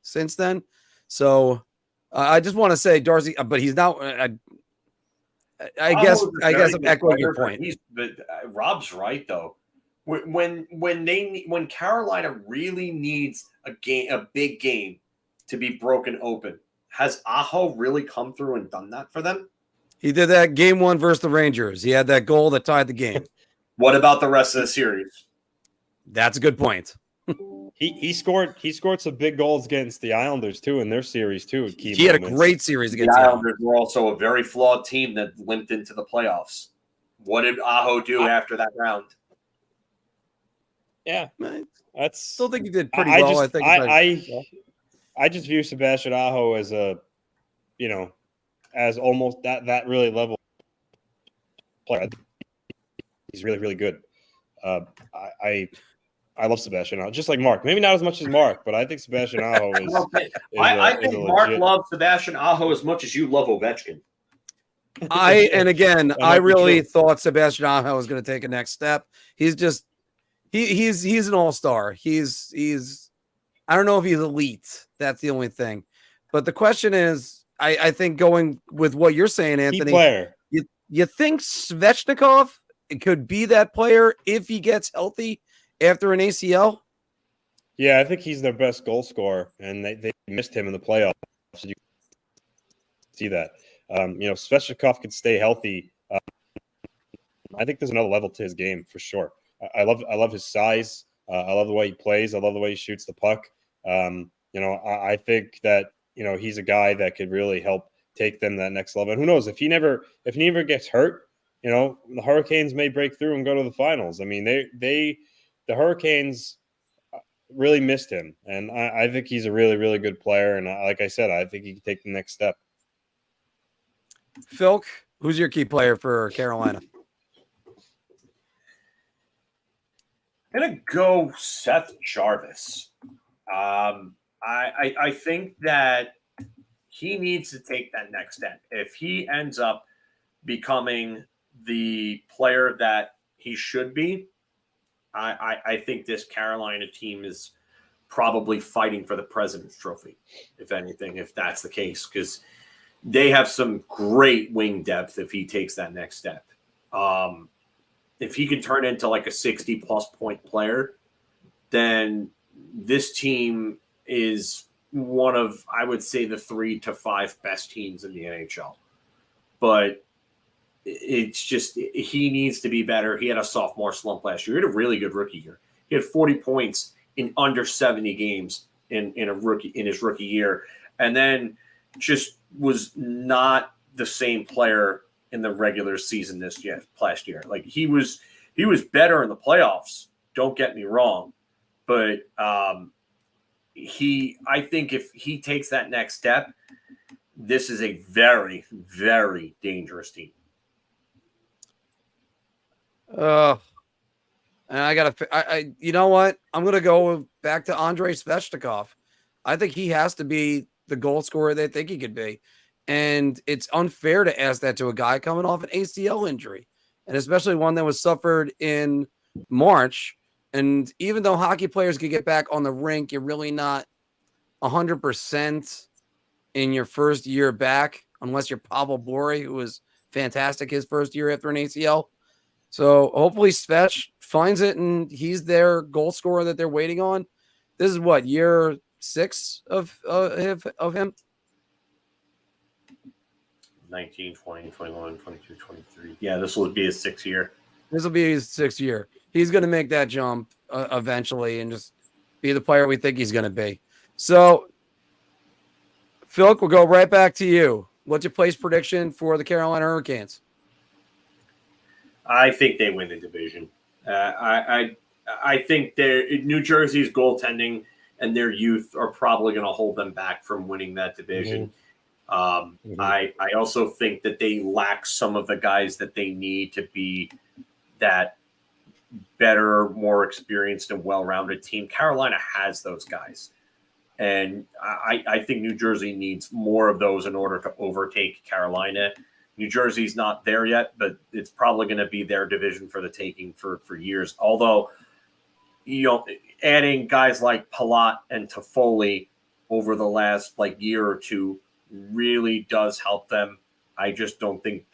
since then. So I just want to say Darcy, but he's not. I guess I'm echoing your point. But Rob's right though. When Carolina really needs a big game to be broken open, has Aho really come through and done that for them? He did that game one versus the Rangers. He had that goal that tied the game. What about the rest of the series? That's a good point. He scored some big goals against the Islanders too in their series too. He had a great series against the Islanders. Were also a very flawed team that limped into the playoffs. What did Aho do after that round? Yeah, I still think he did pretty well. I just view Sebastian Aho as as almost that really level player. He's really, really good. I love Sebastian Aho, just like Marc. Maybe not as much as Marc, but I think Sebastian Aho is. I think Marc loves Sebastian Aho as much as you love Ovechkin. I really thought Sebastian Aho was going to take a next step. He's just he's an all-star. He's I don't know if he's elite. That's the only thing. But the question is, I think going with what you're saying, Anthony, you think Svechnikov could be that player if he gets healthy after an ACL? Yeah, I think he's their best goal scorer, and they missed him in the playoffs. So you see that. Svechnikov could stay healthy. I think there's another level to his game for sure. I love his size. I love the way he plays. I love the way he shoots the puck. I think that he's a guy that could really help take them to that next level. And who knows if he never gets hurt, the Hurricanes may break through and go to the finals. I mean, the Hurricanes really missed him, and I think he's a really, really good player. And like I said, I think he can take the next step. Phil, who's your key player for Carolina? I'm going to go Seth Jarvis. I think that he needs to take that next step. If he ends up becoming the player that he should be, I think this Carolina team is probably fighting for the President's Trophy, if anything, if that's the case, because they have some great wing depth if he takes that next step. If he can turn into like a 60-plus point player, then this team is one of, I would say, the 3 to 5 best teams in the NHL. But it's just, he needs to be better. He had a sophomore slump last year. He had a really good rookie year. He had 40 points in under 70 games in his rookie year, and then just was not the same player in the regular season last year. Like he was better in the playoffs. Don't get me wrong, but I think if he takes that next step, this is a very, very dangerous team. And you know what? I'm going to go back to Andrei Svechnikov. I think he has to be the goal scorer they think he could be. And it's unfair to ask that to a guy coming off an ACL injury, and especially one that was suffered in March. And even though hockey players can get back on the rink, you're really not 100% in your first year back, unless you're Pavel Bure, who was fantastic his first year after an ACL. So hopefully Svech finds it and he's their goal scorer that they're waiting on. This is what, year 6 of him? 19, 20, 21, 22, 23. Yeah, this will be his 6th year. This will be his 6th year. He's going to make that jump eventually and just be the player we think he's going to be. So, Phil, we'll go right back to you. What's your place prediction for the Carolina Hurricanes? I think they win the division. I think New Jersey's goaltending and their youth are probably going to hold them back from winning that division. I also think that they lack some of the guys that they need to be that better, more experienced, and well-rounded team. Carolina has those guys. And I think New Jersey needs more of those in order to overtake Carolina. New Jersey's not there yet, but it's probably going to be their division for the taking for years. Although, adding guys like Palat and Toffoli over the last year or two really does help them. I just don't think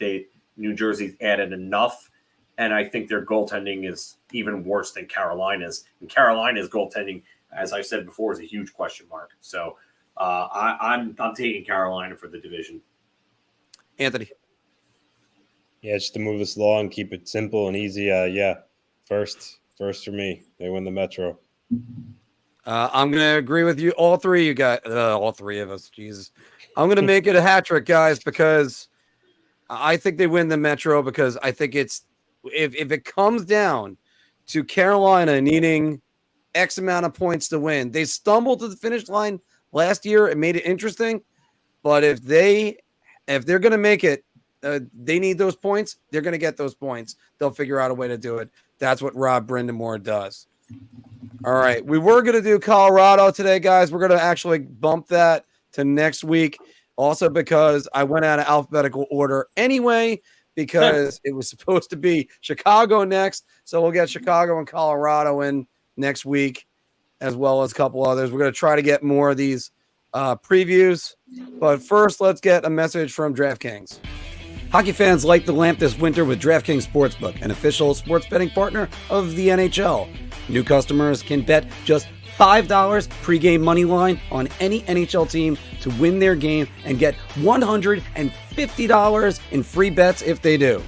New Jersey's added enough, and I think their goaltending is even worse than Carolina's. And Carolina's goaltending, as I said before, is a huge question mark. So I'm taking Carolina for the division. Anthony. Yeah, just to move this along, keep it simple and easy. First for me. They win the Metro. I'm going to agree with you. All three of us. Jesus. I'm going to make it a hat trick, guys, because I think they win the Metro, because I think it's, if it comes down to Carolina needing X amount of points to win, they stumbled to the finish line last year. It made it interesting. But if they're going to make it, they need those points. They're going to get those points. They'll figure out a way to do it. That's what Rob Brindamore does. All right. We were going to do Colorado today, guys. We're going to actually bump that to next week. Also because I went out of alphabetical order anyway, because it was supposed to be Chicago next. So we'll get Chicago and Colorado in next week, as well as a couple others. We're going to try to get more of these previews. But first, let's get a message from DraftKings. Hockey fans light the lamp this winter with DraftKings Sportsbook, an official sports betting partner of the NHL. New customers can bet just $5 pregame moneyline on any NHL team to win their game and get $150 in free bets if they do.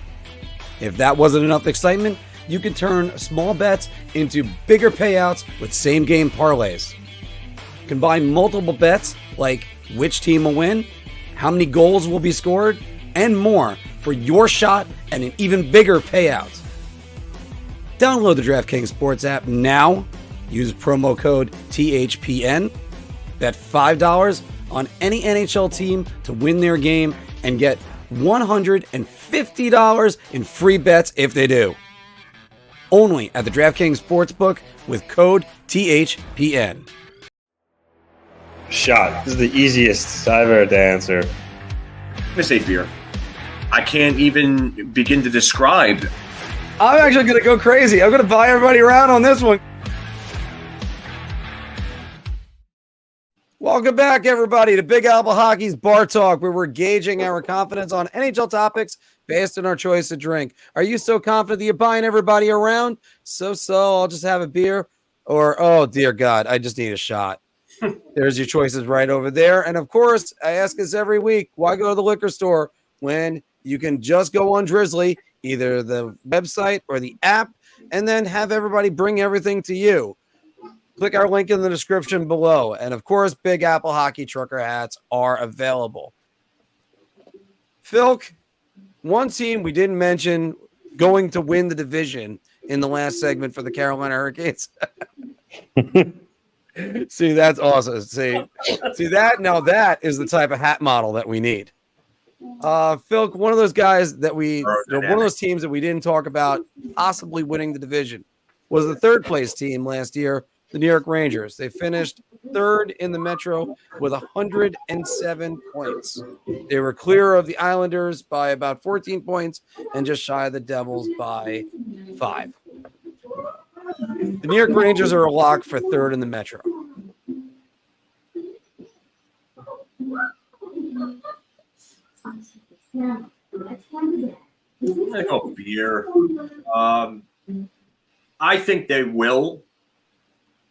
If that wasn't enough excitement, you can turn small bets into bigger payouts with same-game parlays. Combine multiple bets like which team will win, how many goals will be scored, and more for your shot and an even bigger payout. Download the DraftKings Sports app now. Use promo code THPN. Bet $5 on any NHL team to win their game and get $150 in free bets if they do. Only at the DraftKings Sportsbook with code THPN. Shot. This is the easiest I've ever to answer. I'm gonna say beer. I can't even begin to describe. I'm actually going to go crazy. I'm going to buy everybody around on this one. Welcome back, everybody, to Big Apple Hockey's Bar Talk, where we're gauging our confidence on NHL topics based on our choice of drink. Are you so confident that you're buying everybody around? So, I'll just have a beer. Or, oh, dear God, I just need a shot. There's your choices right over there. And, of course, I ask this every week, why go to the liquor store when you can just go on Drizly, either the website or the app, and then have everybody bring everything to you? Click our link in the description below. And, of course, Big Apple Hockey Trucker hats are available. Philk, one team we didn't mention going to win the division in the last segment for the Carolina Hurricanes. See, that's awesome. See that? Now that is the type of hat model that we need. Phil, one of those guys that one of those teams that we didn't talk about possibly winning the division was the third place team last year, the New York Rangers. They finished third in the Metro with 107 points. They were clear of the Islanders by about 14 points and just shy of the Devils by 5. The New York Rangers are a lock for third in the Metro. I'm gonna go beer. I think they will.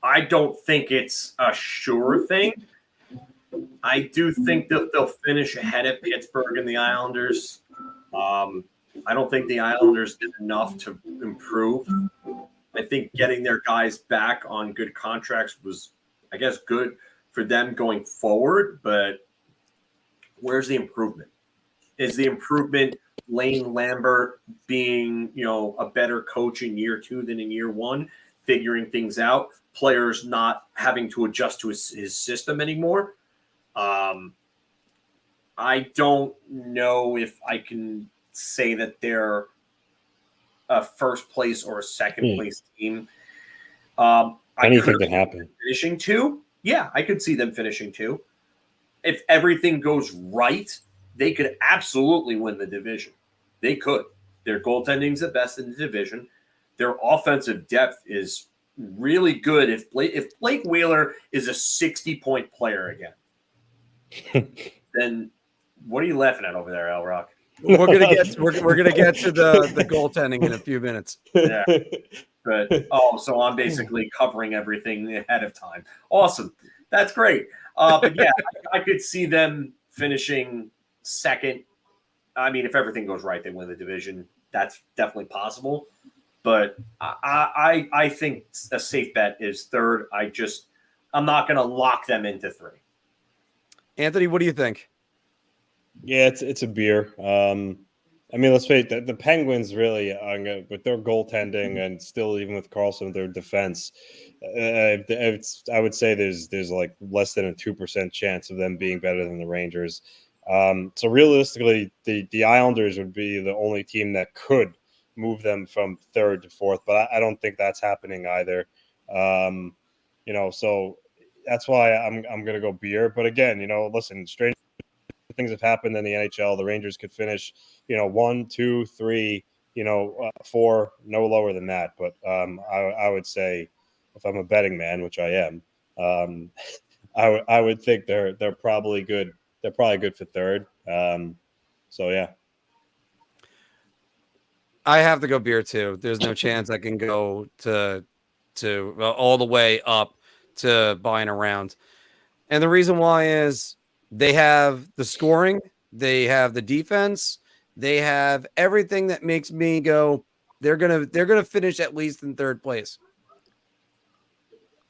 I don't think it's a sure thing. I do think that they'll finish ahead of Pittsburgh and the Islanders. I don't think the Islanders did enough to improve. I think getting their guys back on good contracts was, I guess, good for them going forward. But where's the improvement? Is the improvement Lane Lambert being, a better coach in year 2 than in year 1, figuring things out, players not having to adjust to his system anymore? I don't know if I can say that they're a first place or a second place team. Anything can happen. Finishing 2? Yeah, I could see them finishing 2. If everything goes right, they could absolutely win the division. They could. Their goaltending's the best in the division. Their offensive depth is really good. If Blake Wheeler is a 60-point player again, then what are you laughing at over there, Al Rock? We're gonna get to the goaltending in a few minutes. Yeah. But so I'm basically covering everything ahead of time. Awesome. That's great. But yeah, I could see them finishing second. I mean, if everything goes right, they win the division. That's definitely possible. But I think a safe bet is third. I'm not going to lock them into 3. Anthony, what do you think? Yeah, it's a beer. I mean, let's face it, the Penguins really, with their goaltending and still even with Carlson, their defense, I would say there's like less than a 2% chance of them being better than the Rangers. So realistically, the Islanders would be the only team that could move them from third to fourth, but I don't think that's happening either. So that's why I'm going to go beer. But again, listen, strange things have happened in the NHL. The Rangers could finish, 1, 2, 3, 4, no lower than that. But I would say, if I'm a betting man, which I am, I would think they're probably good. They're probably good for third. So yeah. I have to go beer too. There's no chance I can go to all the way up to buying around. And the reason why is they have the scoring, they have the defense, they have everything that makes me go, they're gonna finish at least in third place.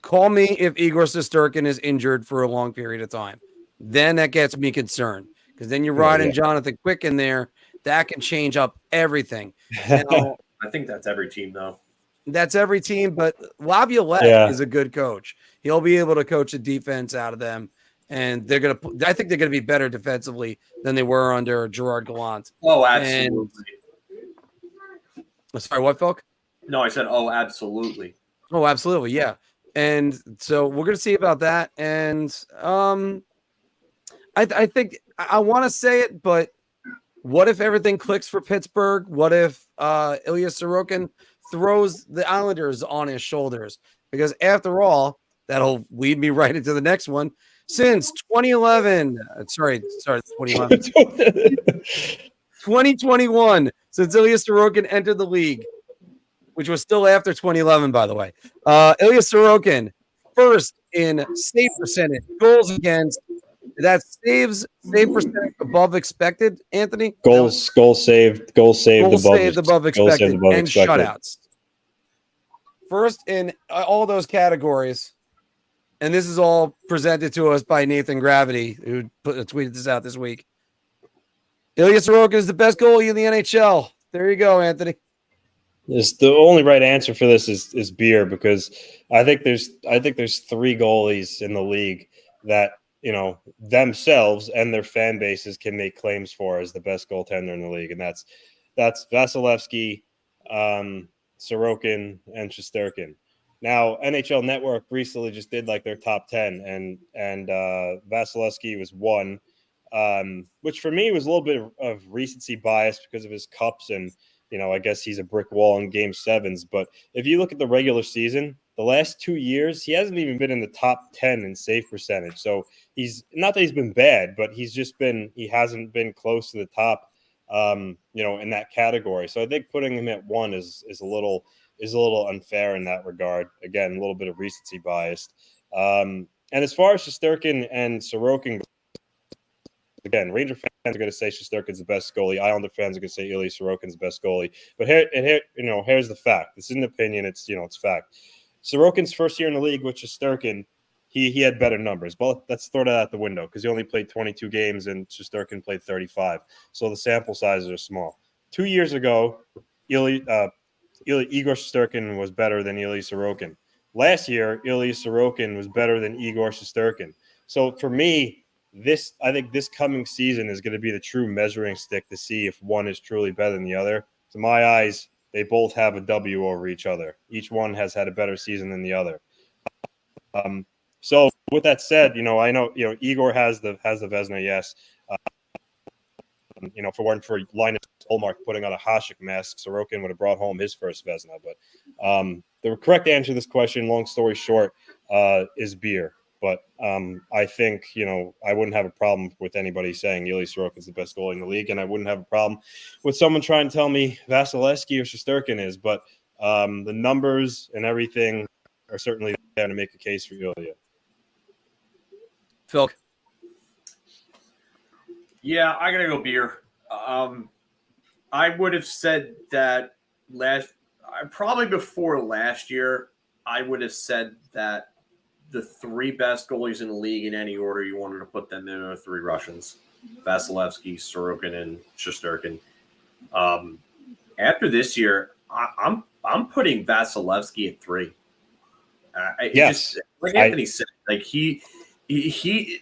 Call me if Igor Shesterkin is injured for a long period of time. Then that gets me concerned, because then you're riding Jonathan Quick in there. That can change up everything. Now, I think that's every team, though. That's every team, but Laviolette is a good coach. He'll be able to coach the defense out of them, and I think they're gonna be better defensively than they were under Gerard Gallant. Oh, absolutely. Sorry, what, Phil? No, I said, oh, absolutely. Oh, absolutely, yeah. And so we're going to see about that. And I think I want to say it, but what if everything clicks for Pittsburgh? What if Ilya Sorokin throws the Islanders on his shoulders? Because after all, that'll lead me right into the next one. Since 2011, 2011, 2021, since Ilya Sorokin entered the league, which was still after 2011, by the way. Ilya Sorokin, first in save percentage, goals against. That's save percentage above expected, Anthony. Goals saved above expected, and shutouts. First in all those categories, and this is all presented to us by Nathan Gravity, who tweeted this out this week. Ilya Sorokin is the best goalie in the NHL. There you go, Anthony. The only right answer for this is beer, because I think there's 3 goalies in the league that, you know, themselves and their fan bases can make claims for as the best goaltender in the league, and that's Vasilevsky, Sorokin, and Shesterkin. Now, NHL Network recently just did like their top 10, and Vasilevsky was 1, which for me was a little bit of recency bias because of his cups, and you know, I guess he's a brick wall in Game 7s. But if you look at the regular season, the last 2 years, he hasn't even been in the top 10 in save percentage. So he's not that he's been bad, but he hasn't been close to the top, you know, in that category. So I think putting him at 1 is a little unfair in that regard. Again, a little bit of recency biased. And as far as Shesterkin and Sorokin, again, Ranger fans are going to say Shesterkin's the best goalie. Islander fans are going to say Ilya Sorokin's the best goalie. But here's the fact. This isn't an opinion. It's fact. Sorokin's first year in the league with Shesterkin, he had better numbers. But let's throw that out the window because he only played 22 games and Shesterkin played 35. So the sample sizes are small. 2 years ago, Igor Shesterkin was better than Ilya Sorokin. Last year, Ilya Sorokin was better than Igor Shesterkin. So for me, I think this coming season is going to be the true measuring stick to see if one is truly better than the other. To my eyes, they both have a W over each other. Each one has had a better season than the other. So with that said, you know, I know, you know, Igor has the Vezina, yes. You know, for Linus Ullmark putting on a Hasek mask, Sorokin would have brought home his first Vezina. But the correct answer to this question, long story short, is beer. But I think, you know, I wouldn't have a problem with anybody saying Ilya Sorokin is the best goalie in the league, and I wouldn't have a problem with someone trying to tell me Vasilevsky or Shesterkin is. But the numbers and everything are certainly there to make a case for Ilya. Phil. Yeah, I gotta go beer. I would have said that probably before last year, I would have said that the 3 best goalies in the league in any order you wanted to put them in are 3 Russians: Vasilevsky, Sorokin, and Shesterkin. After this year, I'm putting Vasilevsky at 3. Yes, like Anthony said, like he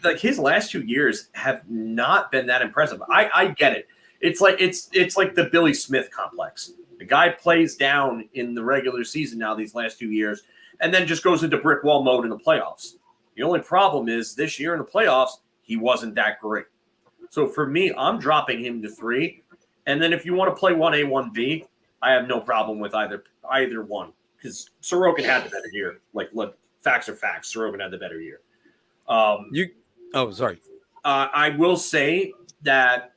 like his last 2 years have not been that impressive. I get it. It's like the Billy Smith complex. The guy plays down in the regular season now these last 2 years, and then just goes into brick wall mode in the playoffs. The only problem is this year in the playoffs, he wasn't that great. So for me, I'm dropping him to 3. And then if you want to play 1A, 1B, I have no problem with either one, because Sorokin had the better year. Like, look, facts are facts. Sorokin had the better year. Sorry. I will say that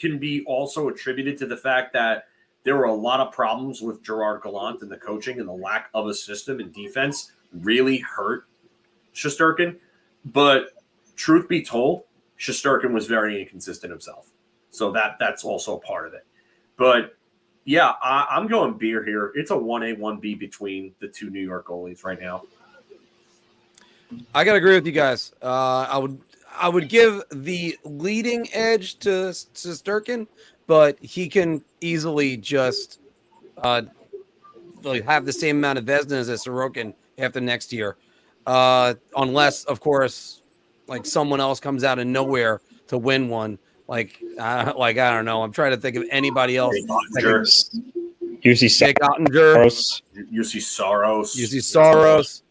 can be also attributed to the fact that there were a lot of problems with Gerard Gallant, and the coaching and the lack of a system and defense really hurt Shesterkin. But truth be told, Shesterkin was very inconsistent himself. So that's also a part of it. But yeah, I'm going beer here. It's a 1A, 1B between the 2 New York goalies right now. I gotta agree with you guys. I would give the leading edge to Shesterkin, but he can easily just have the same amount of Vezinas as Sorokin after next year, unless, of course, like someone else comes out of nowhere to win one. I don't know. I'm trying to think of anybody else. UC Jake Ottinger, Saros. UC Saros. UC Saros.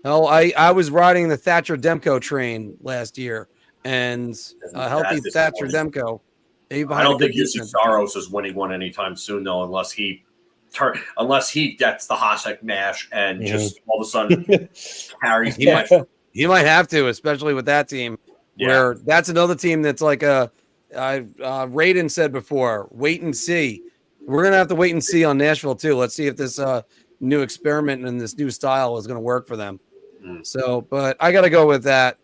Oh, I was riding the Thatcher Demko train last year, and a healthy Thatcher Demko. I don't think UC Saros is winning one anytime soon, though, unless he gets the Hasek mash and just all of a sudden carries cash. He might have to, especially with that team. Yeah. Where that's another team that's like Raiden said before, wait and see. We're gonna have to wait and see on Nashville too. Let's see if this new experiment and this new style is gonna work for them. So, but I gotta go with that.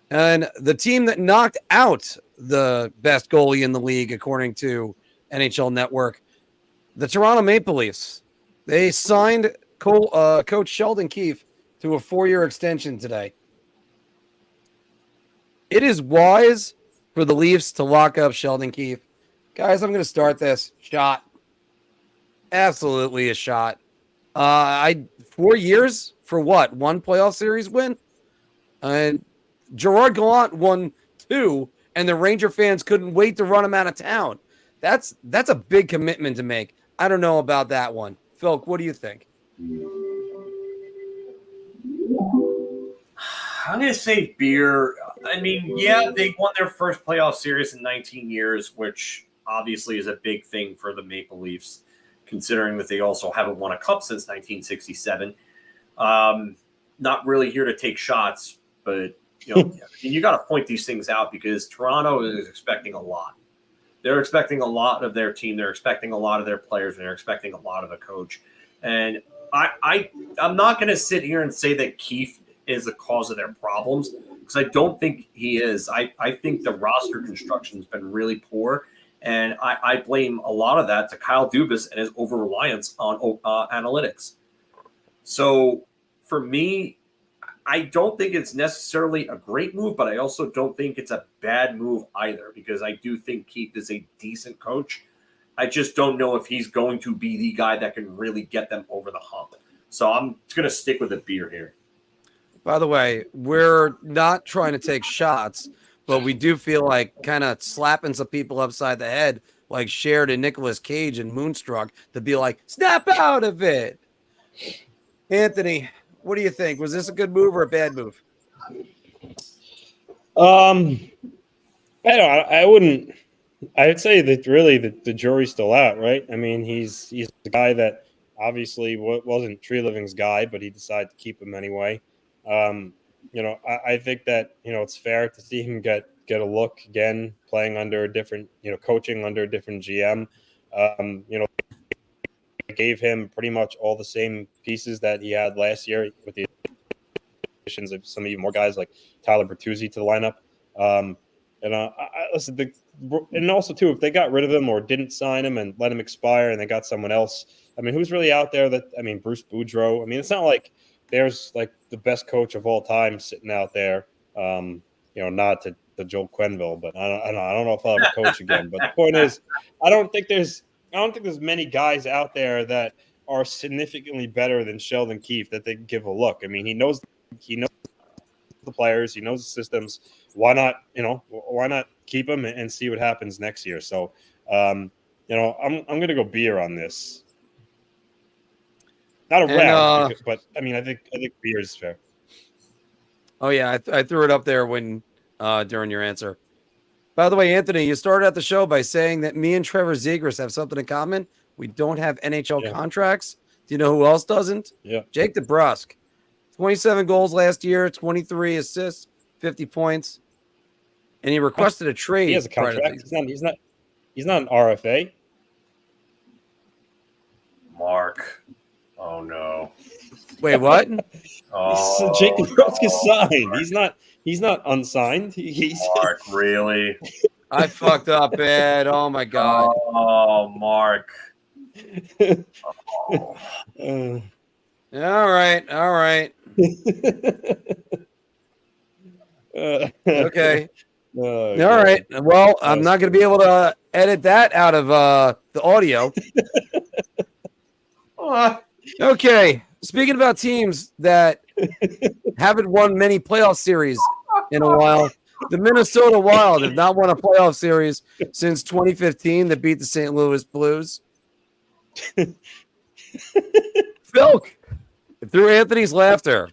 And the team that knocked out the best goalie in the league, according to NHL Network, the Toronto Maple Leafs. They signed Coach Sheldon Keefe to a 4-year extension today. It is wise for the Leafs to lock up Sheldon Keefe. Guys, I'm going to start this. Shot. Absolutely a shot. 4 years for what? 1 playoff series win? And Gerard Gallant won 2, and the Ranger fans couldn't wait to run him out of town. That's a big commitment to make. I don't know about that one. Phil, what do you think? I'm going to say beer. I mean, yeah, they won their first playoff series in 19 years, which obviously is a big thing for the Maple Leafs, considering that they also haven't won a cup since 1967. Not really here to take shots, but you got to point these things out because Toronto is expecting a lot. They're expecting a lot of their team. They're expecting a lot of their players, and they're expecting a lot of the coach. And I'm not going to sit here and say that Keefe is the cause of their problems because I don't think he is. I think the roster construction has been really poor, and I blame a lot of that to Kyle Dubas and his over-reliance on analytics. So for me, I don't think it's necessarily a great move, but I also don't think it's a bad move either because I do think Keefe is a decent coach. I just don't know if he's going to be the guy that can really get them over the hump. So I'm going to stick with the beer here. By the way, we're not trying to take shots, but we do feel like kind of slapping some people upside the head, like Sheridan, Nicolas Cage, and Moonstruck, to be like, snap out of it. Anthony, what do you think? Was this a good move or a bad move? I wouldn't. I'd say that really the jury's still out, right? I mean, he's the guy that obviously wasn't Tree Living's guy, but he decided to keep him anyway. I think that it's fair to see him get a look again, playing under a different, coaching under a different GM. Gave him pretty much all the same pieces that he had last year with the additions of some even more guys like Tyler Bertuzzi to the lineup. And also too, if they got rid of him or didn't sign him and let him expire and they got someone else, I mean, who's really out there Bruce Boudreau. I mean, it's not like there's like the best coach of all time sitting out there. Not to Joel Quenneville, but I don't know if I'll ever coach again. But the point is, I don't think there's many guys out there that are significantly better than Sheldon Keefe that they can give a look. I mean, he knows the players, he knows the systems. Why not keep him and see what happens next year? So, I'm going to go beer on this. Not a round, but I mean, I think beer is fair. Oh yeah, I threw it up there when during your answer. By the way, Anthony, you started out the show by saying that me and Trevor Zegras have something in common. We don't have NHL contracts. Do you know who else doesn't? Yeah, Jake DeBrusk, 27 goals last year, 23 assists, 50 points, and he requested a trade. He has a contract. He's not an RFA. Marc. Oh no. Wait, what? Jake DeBrusk is signed. He's not unsigned. He's Marc, really? I fucked up bad. Oh my god. Oh, Marc. All right. Okay. All right. Well, I'm not going to be able to edit that out of the audio. Okay. Speaking about teams that haven't won many playoff series in a while, the Minnesota Wild have not won a playoff series since 2015 that beat the St. Louis Blues. Phil, through Anthony's laughter,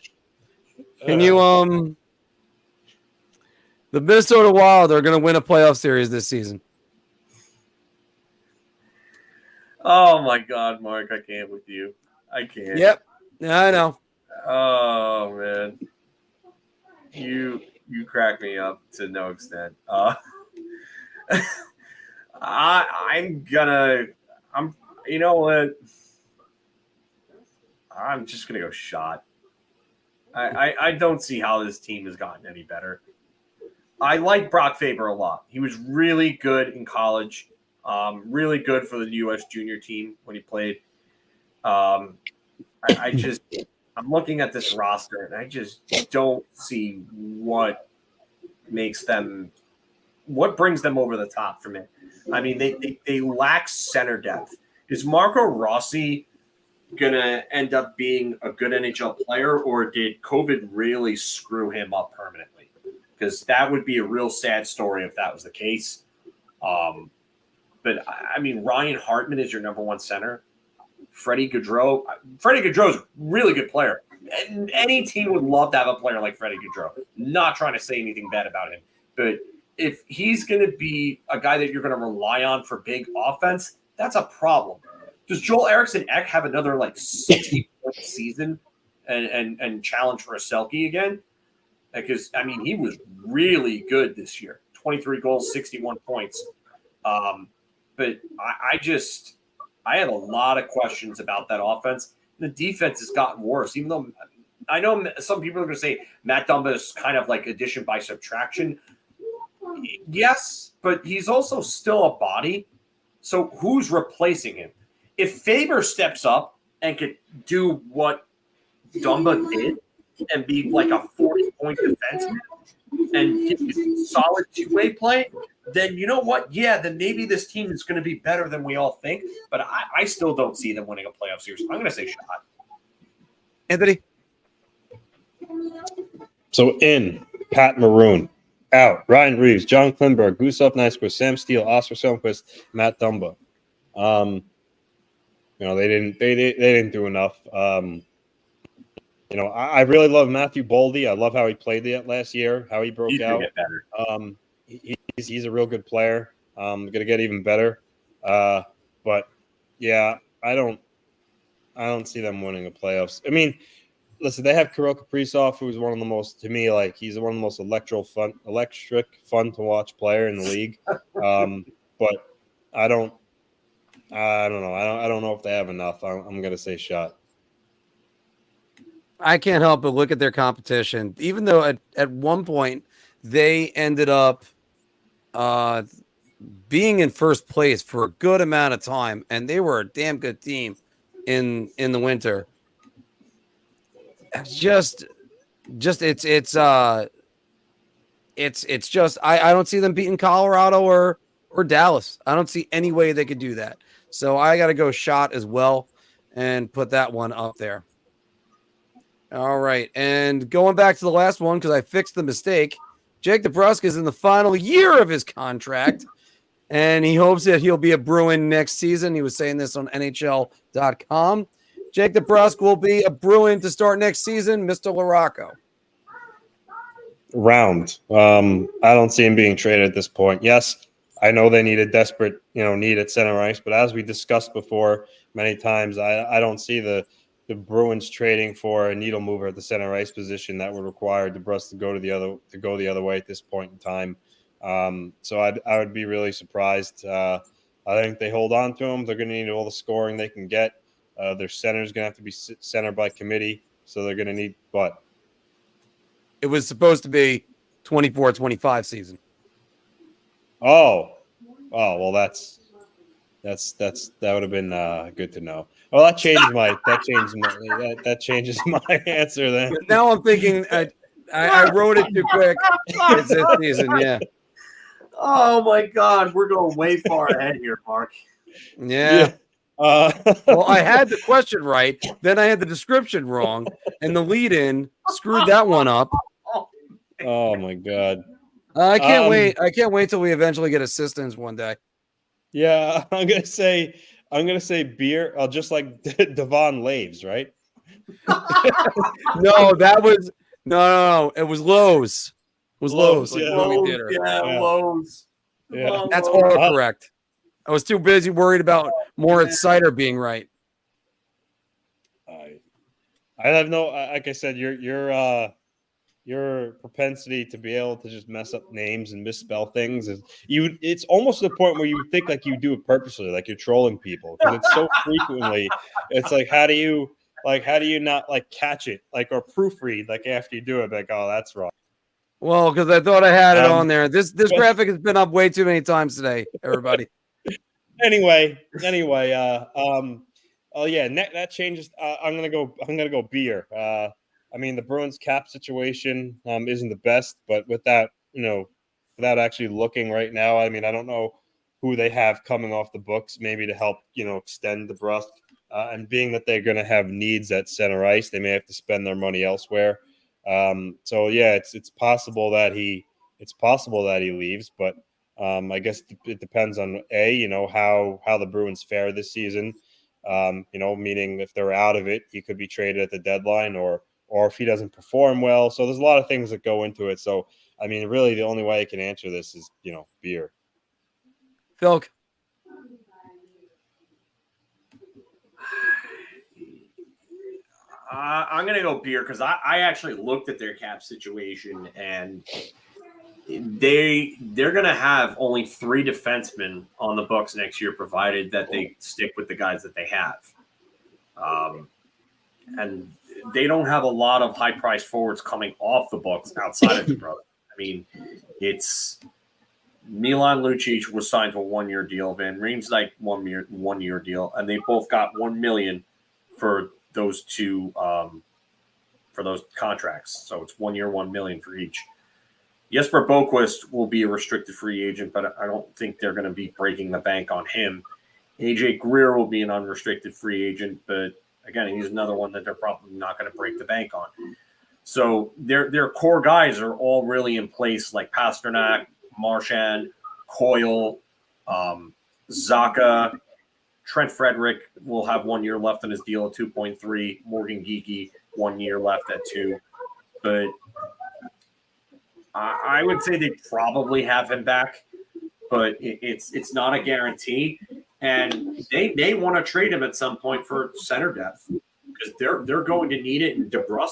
can you the Minnesota Wild are going to win a playoff series this season? Oh my God, Mark, I can't with you. I can't. Yep. Yeah, I know. Oh man, you crack me up to no extent. You know what? I'm just gonna go shot. I don't see how this team has gotten any better. I like Brock Faber a lot. He was really good in college. Really good for the U.S. junior team when he played. I'm looking at this roster and I just don't see what brings them over the top for me. I mean, they lack center depth. Is Marco Rossi gonna end up being a good NHL player, or did COVID really screw him up permanently? Because that would be a real sad story if that was the case. But I mean, Ryan Hartman is your number one center. Freddie Gaudreau is a really good player. And any team would love to have a player like Freddie Gaudreau. Not trying to say anything bad about him, but if he's going to be a guy that you're going to rely on for big offense, that's a problem. Does Joel Eriksson Ek have another 60-point season and challenge for a Selke again? Because I mean, he was really good this year. 23 goals, 61 points. But I have a lot of questions about that offense. The defense has gotten worse, even though I know some people are going to say Matt Dumba is kind of like addition by subtraction. Yes, but he's also still a body. So who's replacing him? If Faber steps up and could do what Dumba did and be like a 40-point defenseman and give you solid two-way play, then you know what? Yeah, then maybe this team is going to be better than we all think. But I still don't see them winning a playoff series. I'm going to say shot. Anthony? So in, Pat Maroon. Out, Ryan Reeves, John Klimberg, Gustav Nyquist, Sam Steele, Oscar Sundqvist, Matt Dumba. They didn't do enough. I really love Matthew Boldy. I love how he played last year, how he broke out. Get better. He's a real good player. Going to get even better. But yeah, I don't see them winning a playoffs. I mean, listen, they have Kirill Kaprizov, who is one of the most, to me, he's one of the most electric, fun to watch player in the league. But I don't know. I don't know if they have enough. I'm going to say shot. I can't help but look at their competition, even though at one point they ended up being in first place for a good amount of time, and they were a damn good team in the winter. It's just I don't see them beating Colorado or Dallas. I don't see any way they could do that. So I got to go shot as well and put that one up there. All right. And going back to the last one, because I fixed the mistake, Jake DeBrusk is in the final year of his contract, and he hopes that he'll be a Bruin next season. He was saying this on NHL.com. Jake DeBrusk will be a Bruin to start next season. Mr. LaRocco. Round. I don't see him being traded at this point. Yes, I know they need a desperate, need at center ice, but as we discussed before many times, I don't see the Bruins trading for a needle mover at the center ice position that would require DeBrusk to go the other way at this point in time. So I would be really surprised. I think they hold on to him. They're going to need all the scoring they can get. Their center is going to have to be center by committee, so they're going to need what? It was supposed to be 24-25 season. Oh, well, that would have been good to know. Well, that changes my answer then. But now I'm thinking I wrote it too quick. It's this season, yeah. Oh my God, we're going way far ahead here, Mark. Yeah. Well, I had the question right, then I had the description wrong, and the lead-in screwed that one up. Oh my God. I can't wait. I can't wait till we eventually get assistants one day. Yeah, I'm gonna say I'm gonna say beer. Just like Devon Laves, right? No, that was no. It was Lowe's. It was Lowe's, like yeah. movie Lowe's, theater. yeah, Lowe's. Yeah. That's Lowe's. all correct. I was too busy worried about Moritz Cider being right. I have no, like I said, your propensity to be able to just mess up names and misspell things is it's almost to the point where you would think like you do it purposely, like you're trolling people, because it's so frequently. It's like how do you not like catch it, like, or proofread like after you do it, like, oh, that's wrong. Well, because I thought I had it on there. This graphic has been up way too many times today, everybody. Anyway, oh yeah, that changes. I'm gonna go beer. I mean, the Bruins cap situation isn't the best, but without actually looking right now, I mean, I don't know who they have coming off the books, maybe to help extend the Brust. And being that they're going to have needs at center ice, they may have to spend their money elsewhere. So yeah, it's possible that he leaves, but I guess it depends on how the Bruins fare this season. Meaning if they're out of it, he could be traded at the deadline, or if he doesn't perform well. So there's a lot of things that go into it. So I mean, really, the only way I can answer this is beer. Phil. I'm going to go beer because I actually looked at their cap situation, and they're going to have only 3 defensemen on the books next year, provided that they stick with the guys that they have. And they don't have a lot of high-priced forwards coming off the books outside of the brother. I mean, it's Milan Lucic was signed to a 1-year deal. Van Riemsdyk 1-year deal, and they both got $1 million for those two for those contracts. So it's 1 year, $1 million for each. Jesper Boquist will be a restricted free agent, but I don't think they're going to be breaking the bank on him. AJ Greer will be an unrestricted free agent, but again, he's another one that they're probably not going to break the bank on. So their core guys are all really in place, like Pasternak, Marchand, Coyle, Zaka. Trent Frederick will have 1 year left on his deal at 2.3. Morgan Geekie, 1 year left at 2. But I would say they probably have him back, but it's not a guarantee. And they want to trade him at some point for center depth because they're going to need it, and DeBrusk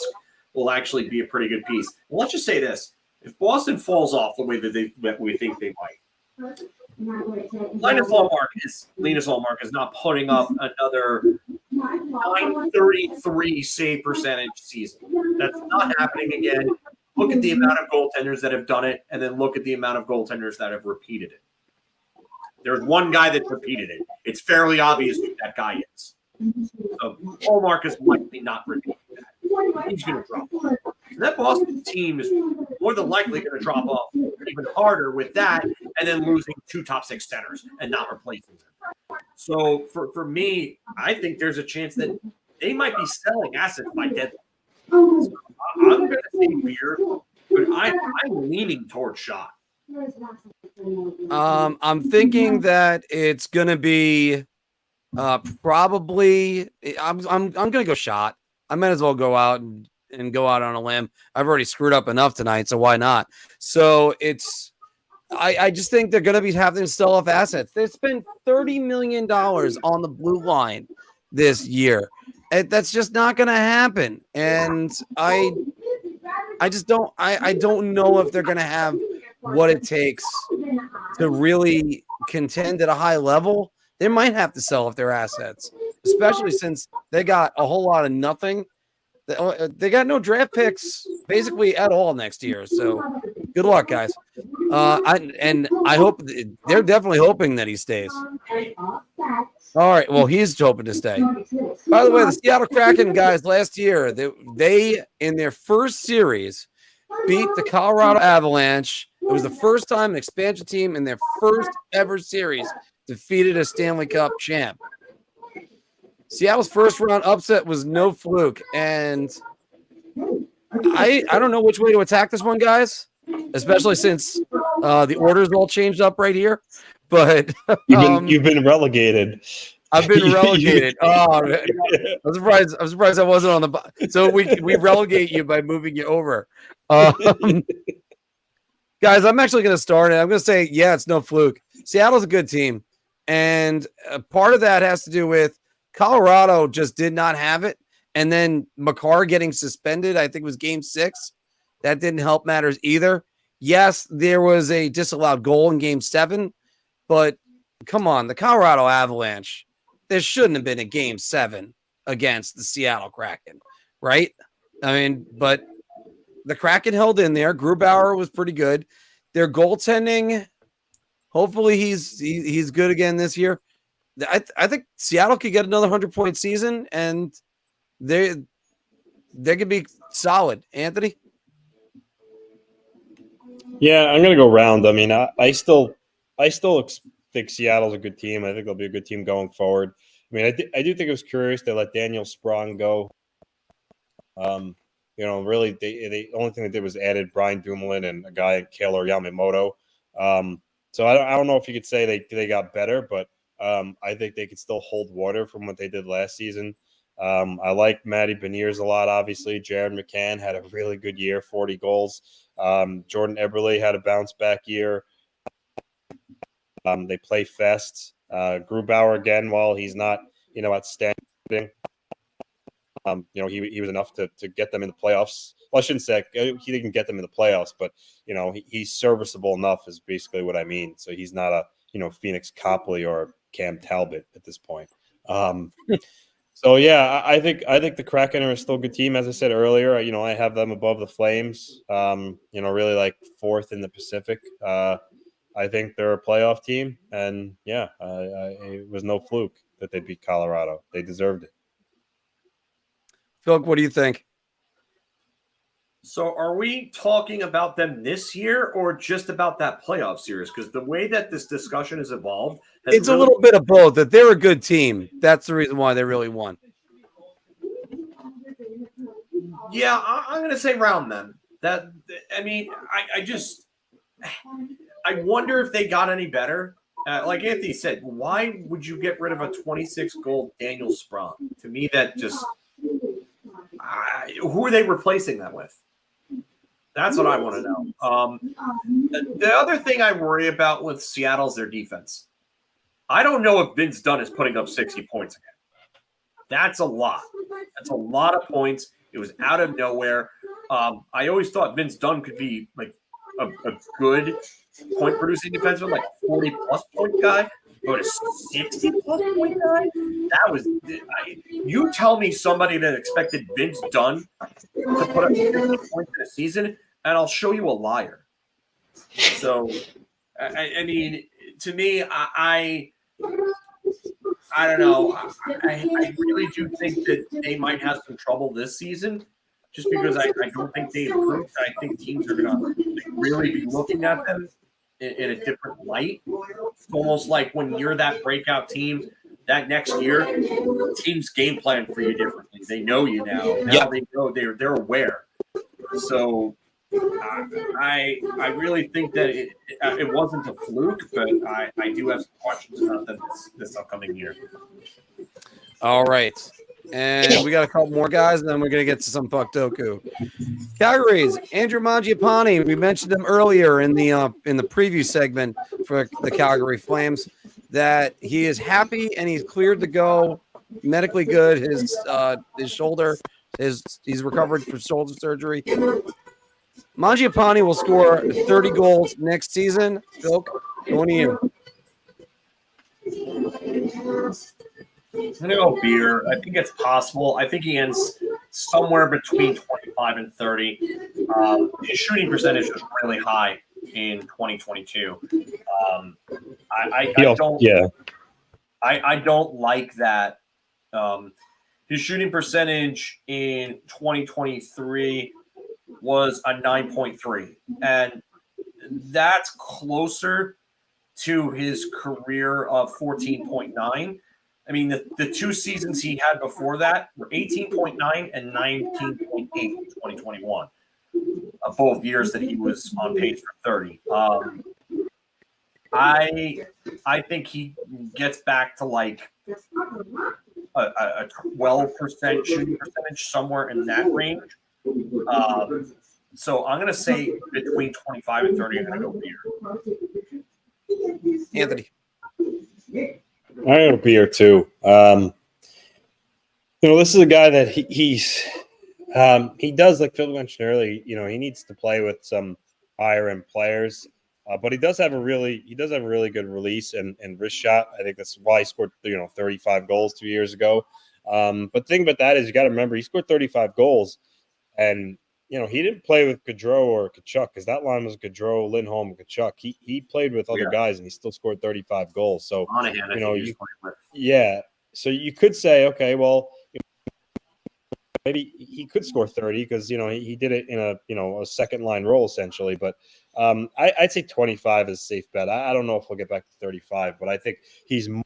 will actually be a pretty good piece. Well, let's just say this. If Boston falls off the way that we think they might, Linus Ullmark is not putting up another 933 save percentage season. That's not happening again. Look at the amount of goaltenders that have done it, and then look at the amount of goaltenders that have repeated it. There's one guy that's repeated it. It's fairly obvious who that guy is. So Ullmark is likely not repeating that. He's going to drop off. So that Boston team is more than likely going to drop off even harder with that, and then losing 2 top 6 centers and not replacing them. So for me, I think there's a chance that they might be selling assets by deadline. So I'm going to say beer, but I'm leaning towards shot. I'm thinking that it's going to be probably. I'm going to go shot. I might as well go out and go out on a limb. I've already screwed up enough tonight, so why not? So I just think they're going to be having to sell off assets. They spent $30 million on the blue line this year. That's just not going to happen. And I just don't. I don't know if they're going to have what it takes to really contend at a high level. They might have to sell off their assets, especially since they got a whole lot of nothing. They got no draft picks basically at all next year. So good luck, guys. I hope they're definitely hoping that he stays. All right. Well, he's hoping to stay. By the way, the Seattle Kraken guys last year, they in their first series beat the Colorado Avalanche. It was the first time an expansion team in their first ever series defeated a Stanley Cup champ. Seattle's first round upset was no fluke, and I don't know which way to attack this one, guys, especially since the orders all changed up right here. But you've been relegated. I've been relegated. Oh, man. I'm surprised I wasn't on the. So we relegate you by moving you over. Guys, I'm actually going to start it. I'm going to say, yeah, it's no fluke. Seattle's a good team, and part of that has to do with Colorado just did not have it, and then Makar getting suspended. I think it was Game 6. That didn't help matters either. Yes, there was a disallowed goal in Game 7, but come on, the Colorado Avalanche. There shouldn't have been a Game 7 against the Seattle Kraken, right? I mean, but the Kraken held in there. Grubauer was pretty good. Their goaltending, hopefully he's good again this year. I think Seattle could get another 100-point season, and they could be solid. Anthony? Yeah, I'm gonna go round. I mean, I still think Seattle's a good team. I think they'll be a good team going forward. I mean, I do think it was curious they let Daniel Sprong go. Really, the only thing they did was added Brian Dumoulin and a guy, Kaylor Yamamoto. So I don't know if you could say they got better, but I think they could still hold water from what they did last season. I like Matty Beniers a lot, obviously. Jared McCann had a really good year, 40 goals. Jordan Eberle had a bounce-back year. They play fest. Grubauer, again, while he's not, outstanding, he was enough to get them in the playoffs. Well, I shouldn't say he didn't get them in the playoffs, but, he's serviceable enough is basically what I mean. So he's not a, Phoenix Copley or Cam Talbot at this point. So, yeah, I think the Kraken are still a good team. As I said earlier, I have them above the Flames, really like fourth in the Pacific. I think they're a playoff team. And, yeah, it was no fluke that they beat Colorado. They deserved it. Phil, what do you think? So are we talking about them this year or just about that playoff series? Because the way that this discussion has evolved, it's a little bit of both. That they're a good team. That's the reason why they really won. Yeah, I'm going to say round them. I wonder if they got any better. Like Anthony said, why would you get rid of a 26-goal Daniel Sprong? To me, that just who are they replacing that with? That's what I want to know. The other thing I worry about with Seattle is their defense. I don't know if Vince Dunn is putting up 60 points again. That's a lot. That's a lot of points. It was out of nowhere. I always thought Vince Dunn could be like a good point-producing defenseman, like a 40-plus point guy. But a 60-plus point guy? That was you tell me somebody that expected Vince Dunn to put up 50 points in a season, and I'll show you a liar. So, I mean, to me, I don't know. I really do think that they might have some trouble this season, just because I don't think they improved. I think teams are going to really be looking at them in a different light. It's almost like when you're that breakout team, that next year, teams game plan for you differently. They know you now. Now they know they're aware. So I really think that it wasn't a fluke, but I do have some questions about them this upcoming year. All right. And we got a couple more guys, and then we're going to get to some Puckdoku. Calgary's Andrew Mangiapane. We mentioned him earlier in the preview segment for the Calgary Flames that he is happy and he's cleared to go, medically good. His shoulder, he's recovered from shoulder surgery. Mangiapane will score 30 goals next season. Phil, going to you. I'm going to go Beer. I think it's possible. I think he ends somewhere between 25 and 30. His shooting percentage was really high in 2022. I don't like that. His shooting percentage in 2023 was a 9.3, and that's closer to his career of 14.9. I mean, the two seasons he had before that were 18.9 and 19.8 in 2021. Both years that he was on pace for 30. I I think he gets back to like a 12% shooting percentage, somewhere in that range. So I'm going to say between 25 and 30, I'm going to go Beer. Anthony. I'm going to Beer too. This is a guy that he does, like Phil mentioned earlier, he needs to play with some higher end players. But he does have a really good release and wrist shot. I think that's why he scored 35 goals 2 years ago. But the thing about that is you got to remember he scored 35 goals, and he didn't play with Gaudreau or Kachuk, because that line was Gaudreau, Lindholm, and Kachuk. He played with other guys, and he still scored 35 goals. So Monahan, so you could say, okay, well, maybe he could score 30 because he did it in a a second line role essentially. But I'd say 25 is a safe bet. I don't know if we'll get back to 35, but I think he's more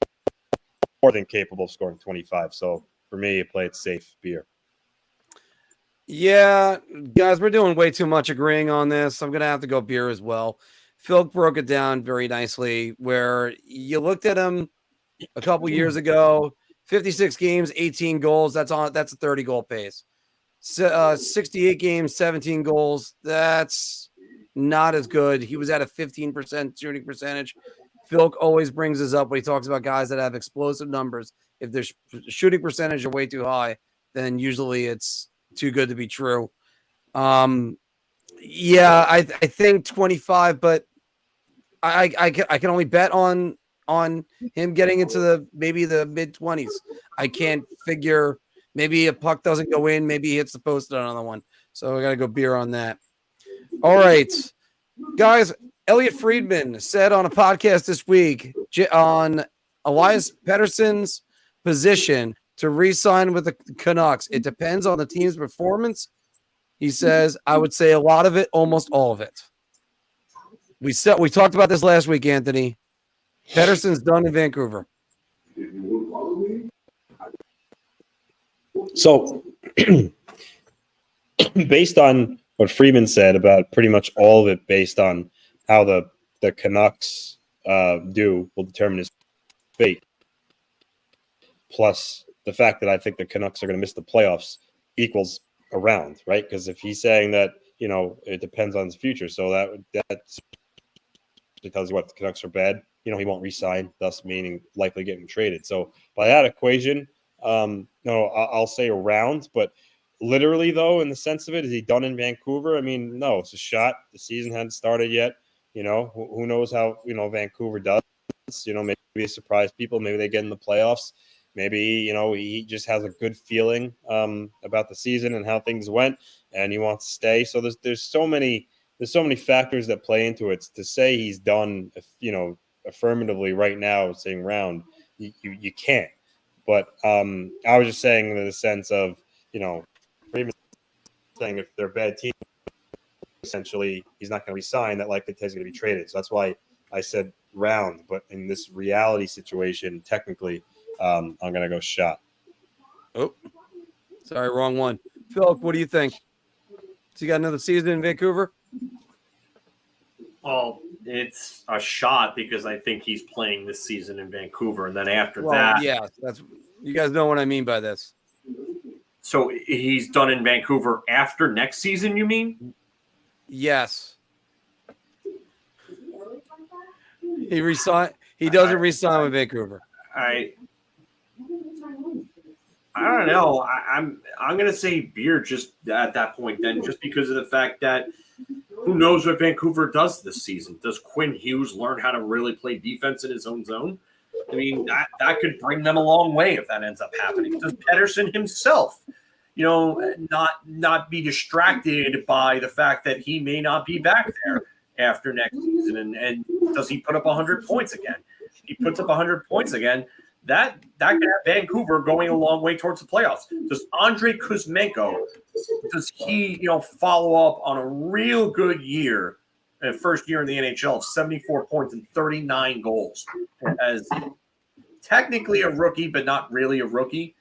than capable of scoring 25. So for me, play it safe. Beer. Yeah, guys, we're doing way too much agreeing on this. I'm gonna have to go Beer as well. Phil broke it down very nicely, where you looked at him a couple years ago. 56 games, 18 goals. That's a 30-goal pace. 68 games, 17 goals. That's not as good. He was at a 15% shooting percentage. Phil always brings this up when he talks about guys that have explosive numbers. If their shooting percentage are way too high, then usually it's too good to be true. Yeah, I think 25, but I can only bet on him getting into maybe the mid-20s. I can't figure. Maybe a puck doesn't go in. Maybe he hits the post on another one. So I got to go Beer on that. All right, guys. Elliot Friedman said on a podcast this week on Elias Pettersson's position to re-sign with the Canucks. It depends on the team's performance. He says, I would say a lot of it, almost all of it. We talked about this last week, Anthony. Pettersson's done in Vancouver. So, based on what Freeman said about pretty much all of it, based on how the Canucks will determine his fate, plus the fact that I think the Canucks are going to miss the playoffs equals a round, right? Because if he's saying that, it depends on his future, so that tells you what the Canucks are bad. He won't re-sign, thus meaning likely getting traded. So by that equation, I'll say a round. But literally, though, in the sense of it, is he done in Vancouver? I mean, no, it's a shot. The season hadn't started yet. Who knows how Vancouver does? Maybe they surprise people. Maybe they get in the playoffs. Maybe he just has a good feeling about the season and how things went, and he wants to stay. So there's so many factors that play into it. To say he's done, affirmatively right now, saying round, you can't. But I was just saying in the sense of, Freeman saying if they're a bad team, essentially he's not going to resign, that likely he's going to be traded. So that's why I said round. But in this reality situation, technically, I'm going to go shot. Oh, sorry, wrong one. Phil, what do you think? Has he got another season in Vancouver? Well, it's a shot because I think he's playing this season in Vancouver, and then after that, yeah, that's you guys know what I mean by this. So he's done in Vancouver after next season, you mean? Yes. He doesn't resign with Vancouver. I don't know. I'm going to say Beer just at that point then, just because of the fact that who knows what Vancouver does this season. Does Quinn Hughes learn how to really play defense in his own zone? I mean, that could bring them a long way if that ends up happening. Does Pettersson himself, not be distracted by the fact that he may not be back there after next season? And does he put up 100 points again? If he puts up 100 points again, that could have Vancouver going a long way towards the playoffs. Does Andrei Kuzmenko, does he, follow up on a real good year, first year in the NHL, 74 points and 39 goals as technically a rookie, but not really a rookie?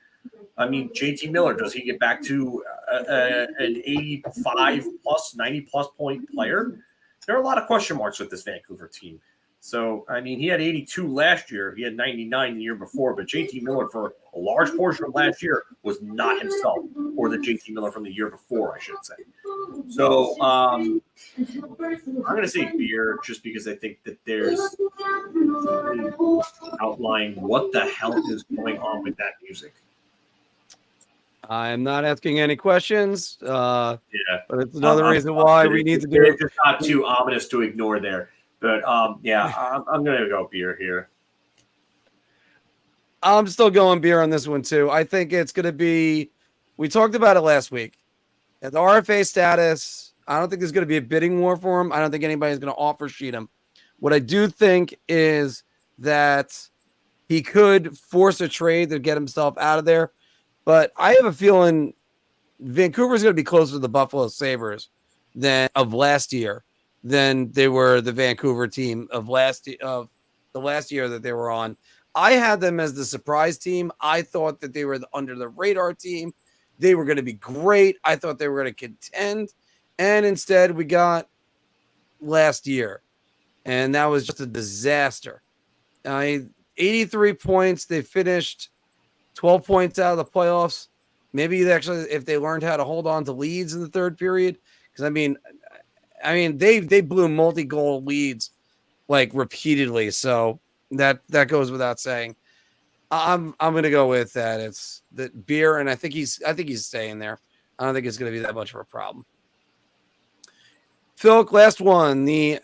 I mean, JT Miller, does he get back to an 85 plus, 90 plus point player? There are a lot of question marks with this Vancouver team. So, I mean, he had 82 last year. He had 99 the year before. But JT Miller, for a large portion of last year, was not himself, or the JT Miller from the year before, I should say. So, I'm going to say beer just because I think that there's outline what the hell is going on with that music. I'm not asking any questions. Yeah, but it's another reason why we need to do it. It's just not too ominous to ignore there. But yeah, I'm gonna go beer here. I'm still going beer on this one too. I think it's gonna be. We talked about it last week. At the RFA status, I don't think there's gonna be a bidding war for him. I don't think anybody's gonna offer sheet him. What I do think is that he could force a trade to get himself out of there. But I have a feeling Vancouver's going to be closer to the Buffalo Sabres of last year than they were the Vancouver team of the last year that they were on. I had them as the surprise team. I thought that they were the under the radar team. They were going to be great. I thought they were going to contend. And instead we got last year. And that was just a disaster. 83 points. They finished 12 points out of the playoffs. Maybe actually, if they learned how to hold on to leads in the third period, because I mean, they blew multi-goal leads like repeatedly. So that goes without saying. I'm gonna go with that. It's the beer, and I think he's staying there. I don't think it's gonna be that much of a problem. Phil, last one. The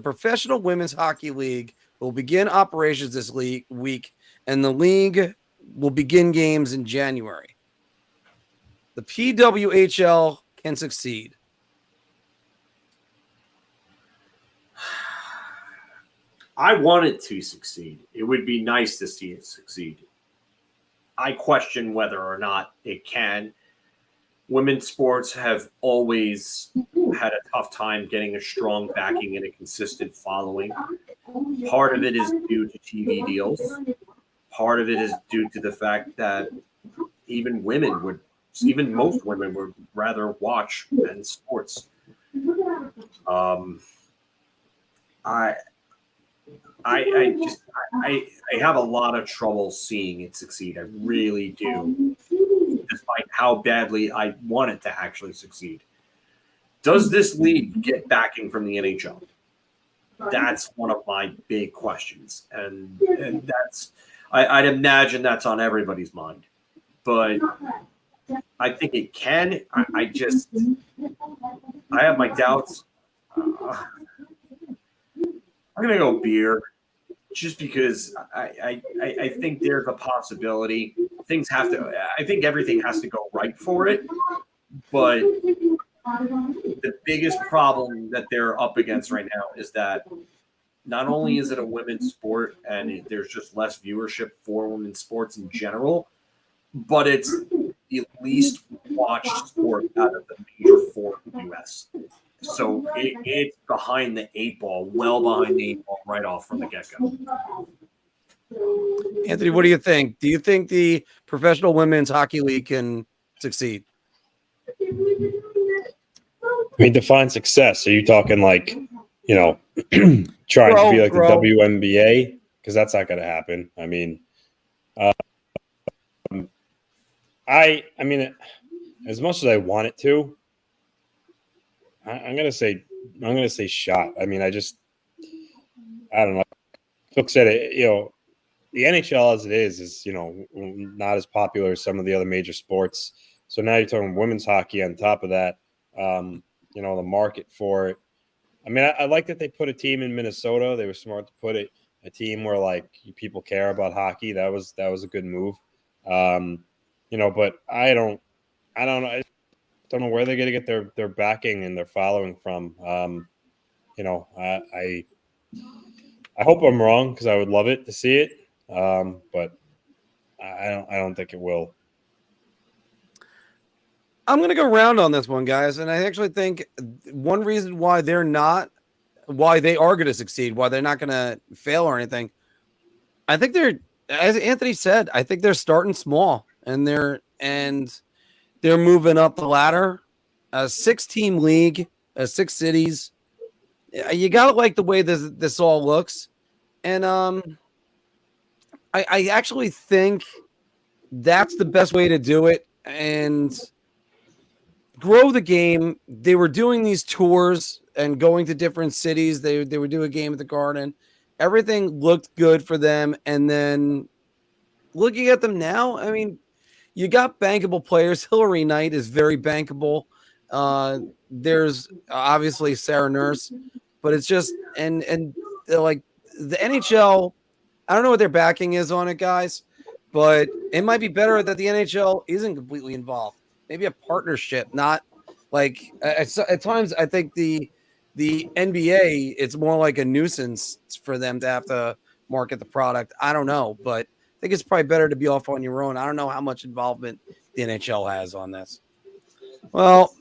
Professional Women's Hockey League will begin operations this week. And the league will begin games in January. The PWHL can succeed. I want it to succeed. It would be nice to see it succeed. I question whether or not it can. Women's sports have always had a tough time getting a strong backing and a consistent following. Part of it is due to TV deals. Part of it is due to the fact that even most women would rather watch men's sports. I have a lot of trouble seeing it succeed. I really do, despite how badly I want it to actually succeed. Does this league get backing from the NHL? That's one of my big questions, and that's. I'd imagine that's on everybody's mind, but I think it can. I have my doubts. I'm going to go beer just because I think there's a possibility. I think everything has to go right for it, but the biggest problem that they're up against right now is that not only is it a women's sport and there's just less viewership for women's sports in general, but it's the least watched sport out of the major four in the U.S. So it's behind the eight ball, well behind the eight ball right off from the get-go. Anthony, what do you think? Do you think the Professional Women's Hockey League can succeed? I mean, define success. Are you talking like, trying to be like the WNBA? Because that's not going to happen. I mean, I mean, as much as I want it to, I'm gonna say shot. I mean, I don't know. Phil said it. The NHL as it is not as popular as some of the other major sports. So now you're talking women's hockey on top of that. The market for it. I mean, I like that they put a team in Minnesota. They were smart to put a team where like people care about hockey. That was a good move. But I don't know. I don't know where they're going to get their backing and their following from. I hope I'm wrong because I would love it to see it. But I don't think it will. I'm going to go round on this one, guys. And I actually think one reason why they are going to succeed, why they're not going to fail or anything. I think as Anthony said, I think they're starting small and they're moving up the ladder. A 6-team league, 6 cities. You gotta like the way this all looks, and I actually think that's the best way to do it and grow the game. They were doing these tours and going to different cities. They would do a game at the Garden. Everything looked good for them, and then looking at them now, I mean, you got bankable players. Hillary Knight is very bankable. There's obviously Sarah Nurse, but it's just and like the NHL. I don't know what their backing is on it, guys, but it might be better that the NHL isn't completely involved. Maybe a partnership, not like at times. I think the NBA, it's more like a nuisance for them to have to market the product. I don't know, but I think it's probably better to be off on your own. I don't know how much involvement the NHL has on this. Well,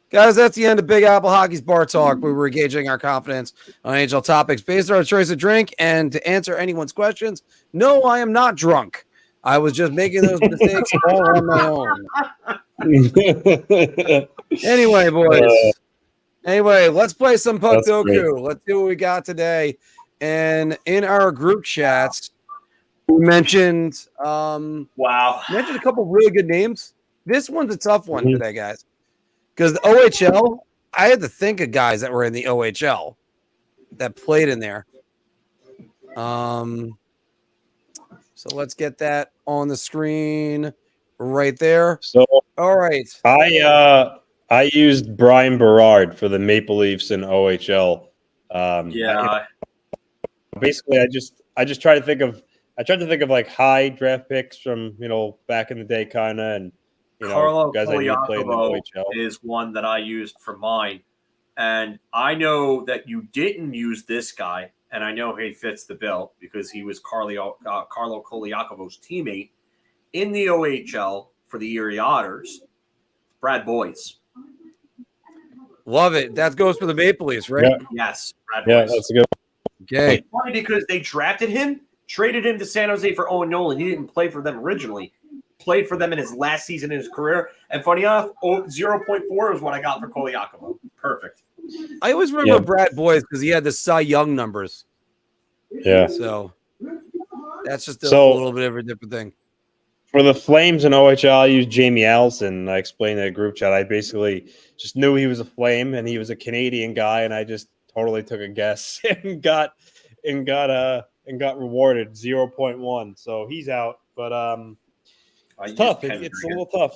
guys, that's the end of Big Apple Hockey's Bar Talk. We were gauging our confidence on NHL topics based on our choice of drink. And to answer anyone's questions, no, I am not drunk. I was just making those mistakes all on my own. Anyway, boys. Anyway, let's play some Puck Doku. Let's see what we got today. And in our group chats, we mentioned mentioned a couple really good names. This one's a tough one today, guys. Because the OHL, I had to think of guys that were in the OHL that played in there. So let's get that on the screen right there. So, all right. I used Brian Berard for the Maple Leafs in OHL. Basically, I just tried to think of like high draft picks from back in the day, kind of, and Carlo guys I knew played in the OHL is one that I used for mine, and I know that you didn't use this guy, and I know he fits the bill because he was Carlo Koliakovo's teammate in the OHL for the Erie Otters. Brad Boyes. Love it. That goes for the Maple Leafs, right? Yeah. Yes, Brad Boyes. That's a good one. Okay. It's funny because they drafted him, traded him to San Jose for Owen Nolan. He didn't play for them originally. Played for them in his last season in his career. And funny enough, 0.4 is what I got for Koliakovo. Perfect. I always remember Brad Boyes because he had the Cy Young numbers. Yeah. So that's just a little bit of a different thing. For the Flames in OHL, I used Jamie Allison. I explained in the group chat. I basically just knew he was a Flame and he was a Canadian guy, and I just totally took a guess and got rewarded 0.1. So he's out. But it's tough. It's a little tough.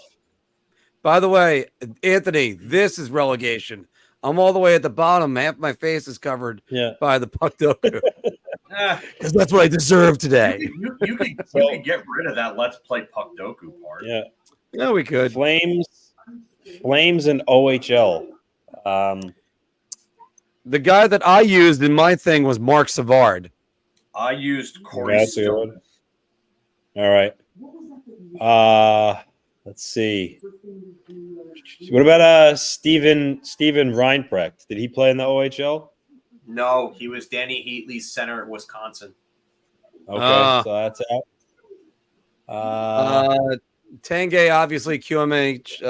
By the way, Anthony, this is relegation. I'm all the way at the bottom. Half my face is covered by the Puck Doku. Because that's what I deserve today. You could get rid of that let's play Puck Doku part. Yeah, we could. Flames and OHL. The guy that I used in my thing was Marc Savard. I used Corey Stone. All right. Let's see. What about Steven Reinprecht? Did he play in the OHL? No, he was Danny Heatley's center at Wisconsin. Okay, so that's out. Tanguay, obviously QMH,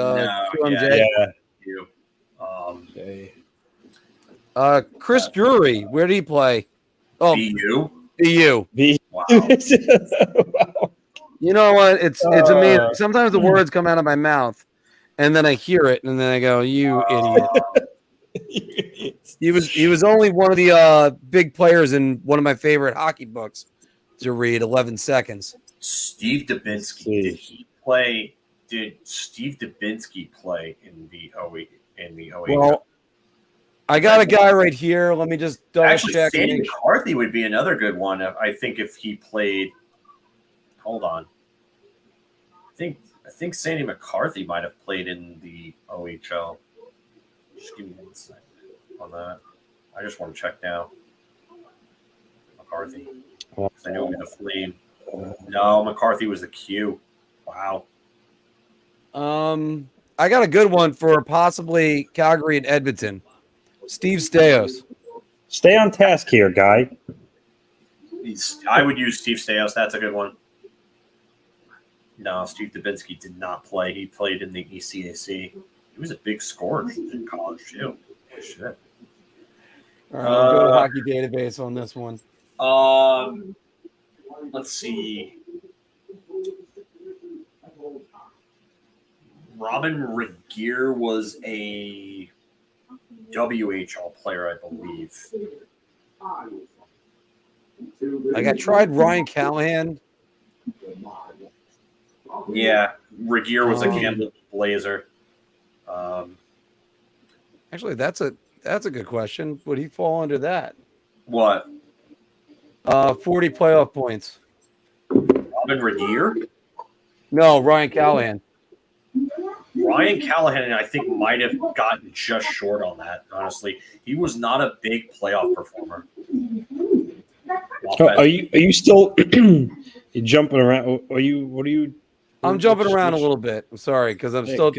QMJ. Chris Drury, where did he play? Oh, BU. Wow. You know what? It's amazing. Sometimes the words come out of my mouth, and then I hear it, and then I go, "You idiot." He was only one of the big players in one of my favorite hockey books to read, 11 Seconds. Steve Dubinsky. Did Steve Dubinsky play in the OHL? Well, I got a guy right here. Let me just double check. Sandy McCarthy would be another good one. I think if he played. Hold on. I think Sandy McCarthy might have played in the OHL. Just give me 1 second on that. I just want to check now. McCarthy. I know he was a Flame. No, McCarthy was the Q. Wow. I got a good one for possibly Calgary and Edmonton. Steve Stais. Stay on task here, guy. I would use Steve Stais. That's a good one. No, Steve Dubinsky did not play. He played in the ECAC. He was a big scorer in college, too. Shit. All right, we'll go to Hockey Database on this one. Let's see. Robin Regier was a WHL player, I believe. Like I tried Ryan Callahan. Yeah, Regier was a Kamloops Blazer. Actually, that's a good question. Would he fall under that? What? 40 playoff points. Robin Regier? No, Ryan Callahan. Ryan Callahan, I think, might have gotten just short on that, honestly. He was not a big playoff performer. Are you still you jumping around? What are you? I'm jumping around a little bit. I'm sorry, because I'm still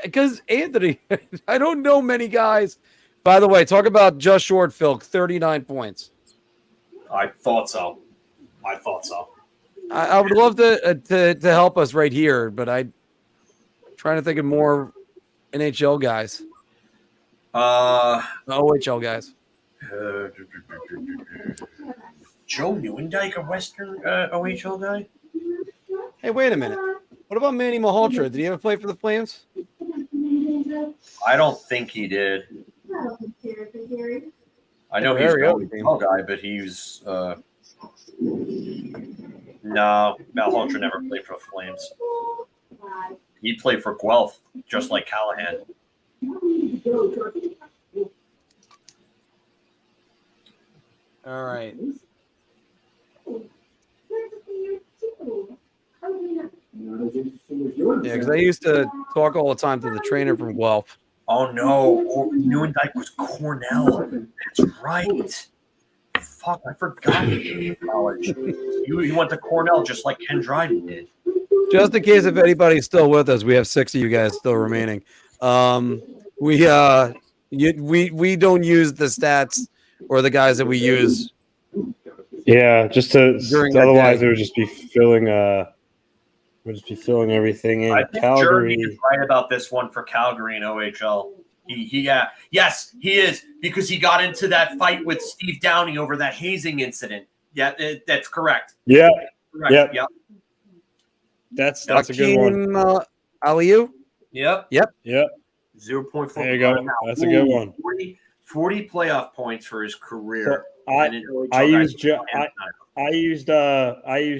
because Anthony, I don't know many guys. By the way, talk about just short, Phil, 39 points. I thought so. I would love to help us right here, but I'm trying to think of more NHL guys. OHL guys. Joe Newendike, a Western OHL guy? Hey, wait a minute. What about Manny Malhotra? Did he ever play for the Flames? I don't think he did. I know he's an OHL guy, but he's no, Malhotra never played for the Flames. He played for Guelph, just like Callahan. All right. Yeah, because I used to talk all the time to the trainer from Guelph. Oh, no. Newendike was Cornell. That's right. Fuck, I forgot he was in college. He went to Cornell just like Ken Dryden did. Just in case if anybody's still with us, we have 6 of you guys still remaining. We don't use the stats or the guys that we use. Yeah, just to otherwise day. it would just be filling everything in. I think Calgary Jeremy is right about this one for Calgary and OHL. Yes, he is, because he got into that fight with Steve Downey over that hazing incident. Yeah, that's correct. Yeah. Correct. Yep. That's Hakeem, a good one. Aliu? Yep. 0.4. There you go. That's a good one. 40 playoff points for his career. So I used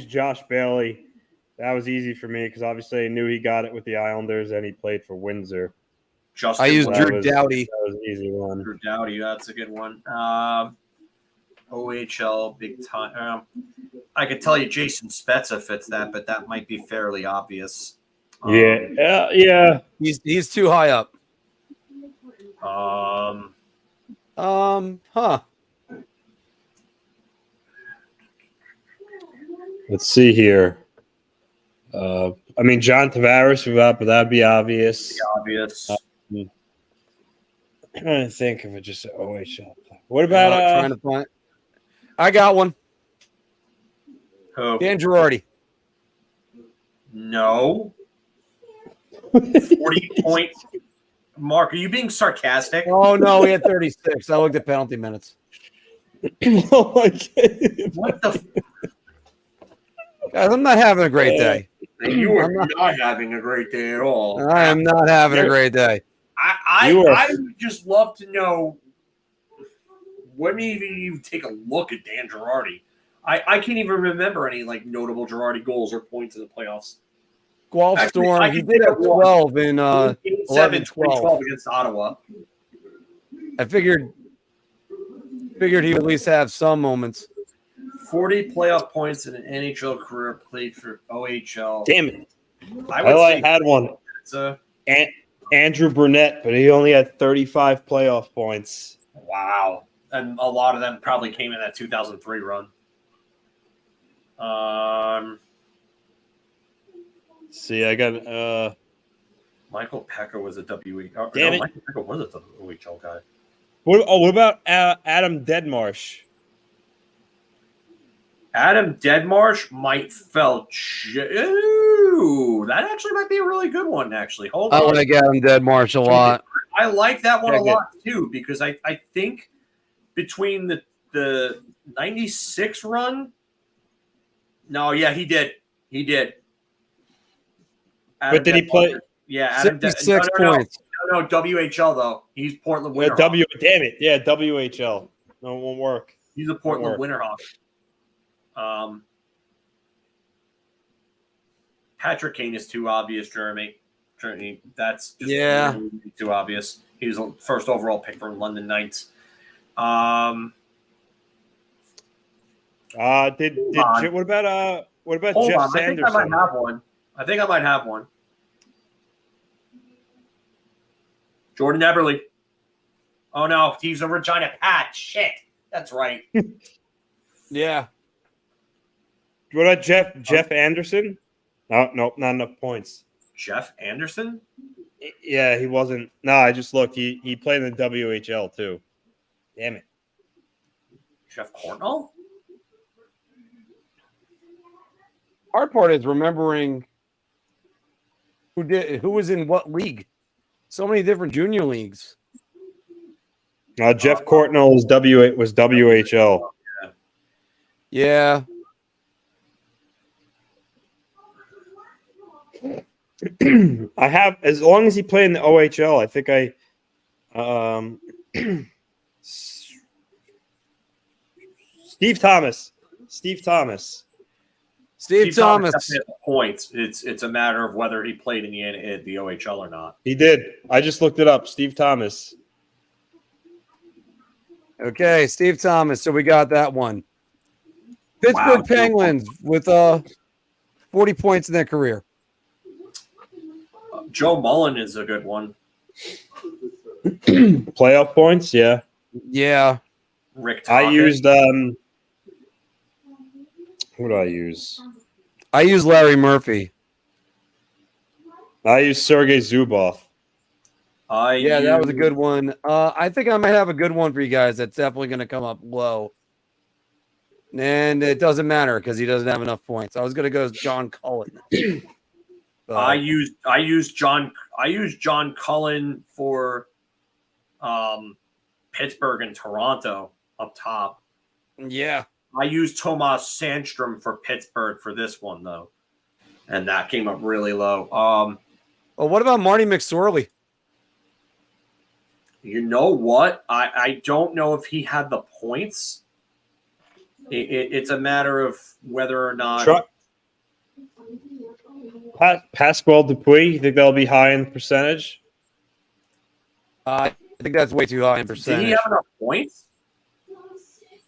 Josh Bailey. That was easy for me because obviously I knew he got it with the Islanders and he played for Windsor. I used Drew Doughty. That was an easy one. Drew Doughty, that's a good one. OHL, big time. I could tell you Jason Spezza fits that, but that might be fairly obvious. Yeah. He's too high up. Let's see here. I mean, John Tavares, but that'd be obvious. I'm trying to think of it just an OHL. What about trying to find? I got one. Who? Dan Girardi. No. 40 points. Mark, are you being sarcastic? Oh, no, he had 36. I looked at penalty minutes. Oh, my God. What the? Guys, I'm not having a great day. You are not having a great day at all. I am not having a great day. I would just love to know, when even you take a look at Dan Girardi? I can't even remember any notable Girardi goals or points in the playoffs. Guelph Storm, he did have 12 in 11-12 against Ottawa. I figured he would at least have some moments. 40 playoff points in an NHL career, played for OHL. Damn it. I had one. Andrew Burnett, but he only had 35 playoff points. Wow. And a lot of them probably came in that 2003 run. See, I got Michael Pekka was a WHL. Damn it. Michael Pekka was a WHL guy. What about Adam Deadmarsh? Adam Deadmarsh might Ooh, that actually might be a really good one, actually. Hold on. I like Adam Deadmarsh a lot. I like that one Yeah, a lot too, because I think between the 96 run. No, yeah, he did. But did he play? Yeah, Adam. 66 points. No, WHL though. He's Portland Winterhawk. Damn it. Yeah, WHL. No, it won't work. He's a Portland Winterhawk. Patrick Kane is too obvious, Jeremy. That's just really too obvious. He was the first overall pick for London Knights. What about Jeff Sanderson? I think I might have one. Jordan Eberle. Oh no, he's a Regina Pat. Shit, that's right. Yeah. What about Jeff Anderson? No, nope, not enough points. Jeff Anderson? Yeah, he wasn't. No, I just looked. He played in the WHL too. Damn it. Jeff Cornell? Hard part is remembering who was in what league. So many different junior leagues. Jeff Cortnell was WHL. Yeah. I have, as long as he played in the OHL, I think Steve Thomas. Steve Thomas. Points. It's a matter of whether he played in the OHL or not. He did. I just looked it up. Steve Thomas. Okay, Steve Thomas. So we got that one. Pittsburgh Penguins with 40 points in their career. Joe Mullen is a good one. Playoff points, yeah. Yeah. Rick Tocchet. I used who did I use? I used Larry Murphy. I used Sergei Zubov. That was a good one. I think I might have a good one for you guys that's definitely going to come up low. And it doesn't matter because he doesn't have enough points. I was going to go with John Cullen. I used John Cullen for Pittsburgh and Toronto up top. Yeah. I used Tomas Sandstrom for Pittsburgh for this one though. And that came up really low. Well, what about Marty McSorley? You know what? I don't know if he had the points. It's a matter of whether or not Pasquale Dupuis, you think that'll be high in percentage? I think that's way too high in percentage. Did he have enough points?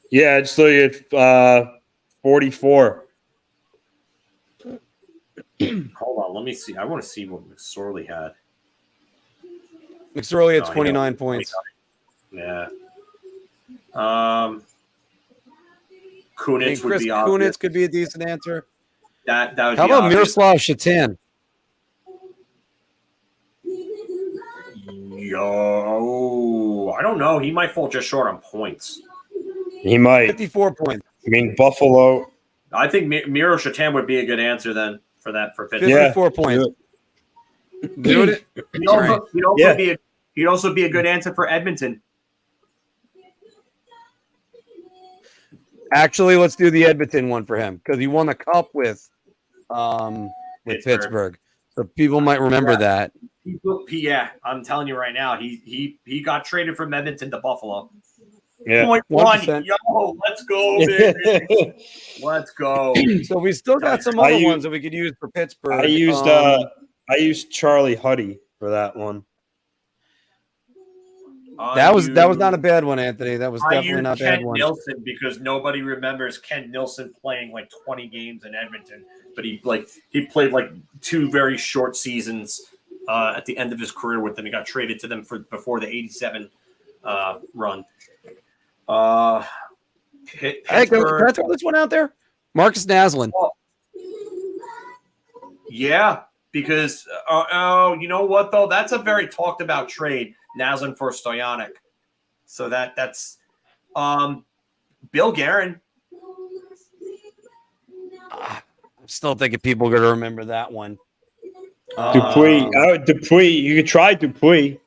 Yeah, just look at 44. Hold on, let me see. I want to see what McSorley had. McSorley had 29 points. Yeah. Kunitz would be obvious. Kunitz could be a decent answer. That would How be about obvious. Miroslav Shatan? Yo, I don't know. He might fall just short on points. He might. 54 points. I mean, Buffalo. I think Miro Shatan would be a good answer then for Pittsburgh. 54 points. Do it. He'd also be a good answer for Edmonton. Actually, let's do the Edmonton one for him because he won the cup with Pittsburgh. So people might remember that. Yeah, I'm telling you right now, he got traded from Edmonton to Buffalo. Yeah, 0.1. Yo, let's go, baby. Let's go. So we still got some other ones that we could use for Pittsburgh. I used Charlie Huddy for that one. That was not a bad one, Anthony. That was definitely not a bad one. Nilsson, because nobody remembers Ken Nilsson playing like 20 games in Edmonton, but he played like 2 very short seasons at the end of his career with them. He got traded to them before the 87 run. Hey, can I throw this one out there? Marcus Naslin. Yeah, because you know what though? That's a very talked about trade. Naslin for Stoyanik. So that's Bill Guerin. I'm still thinking people are going to remember that one. Dupuis. Dupuis. You could try Dupuis.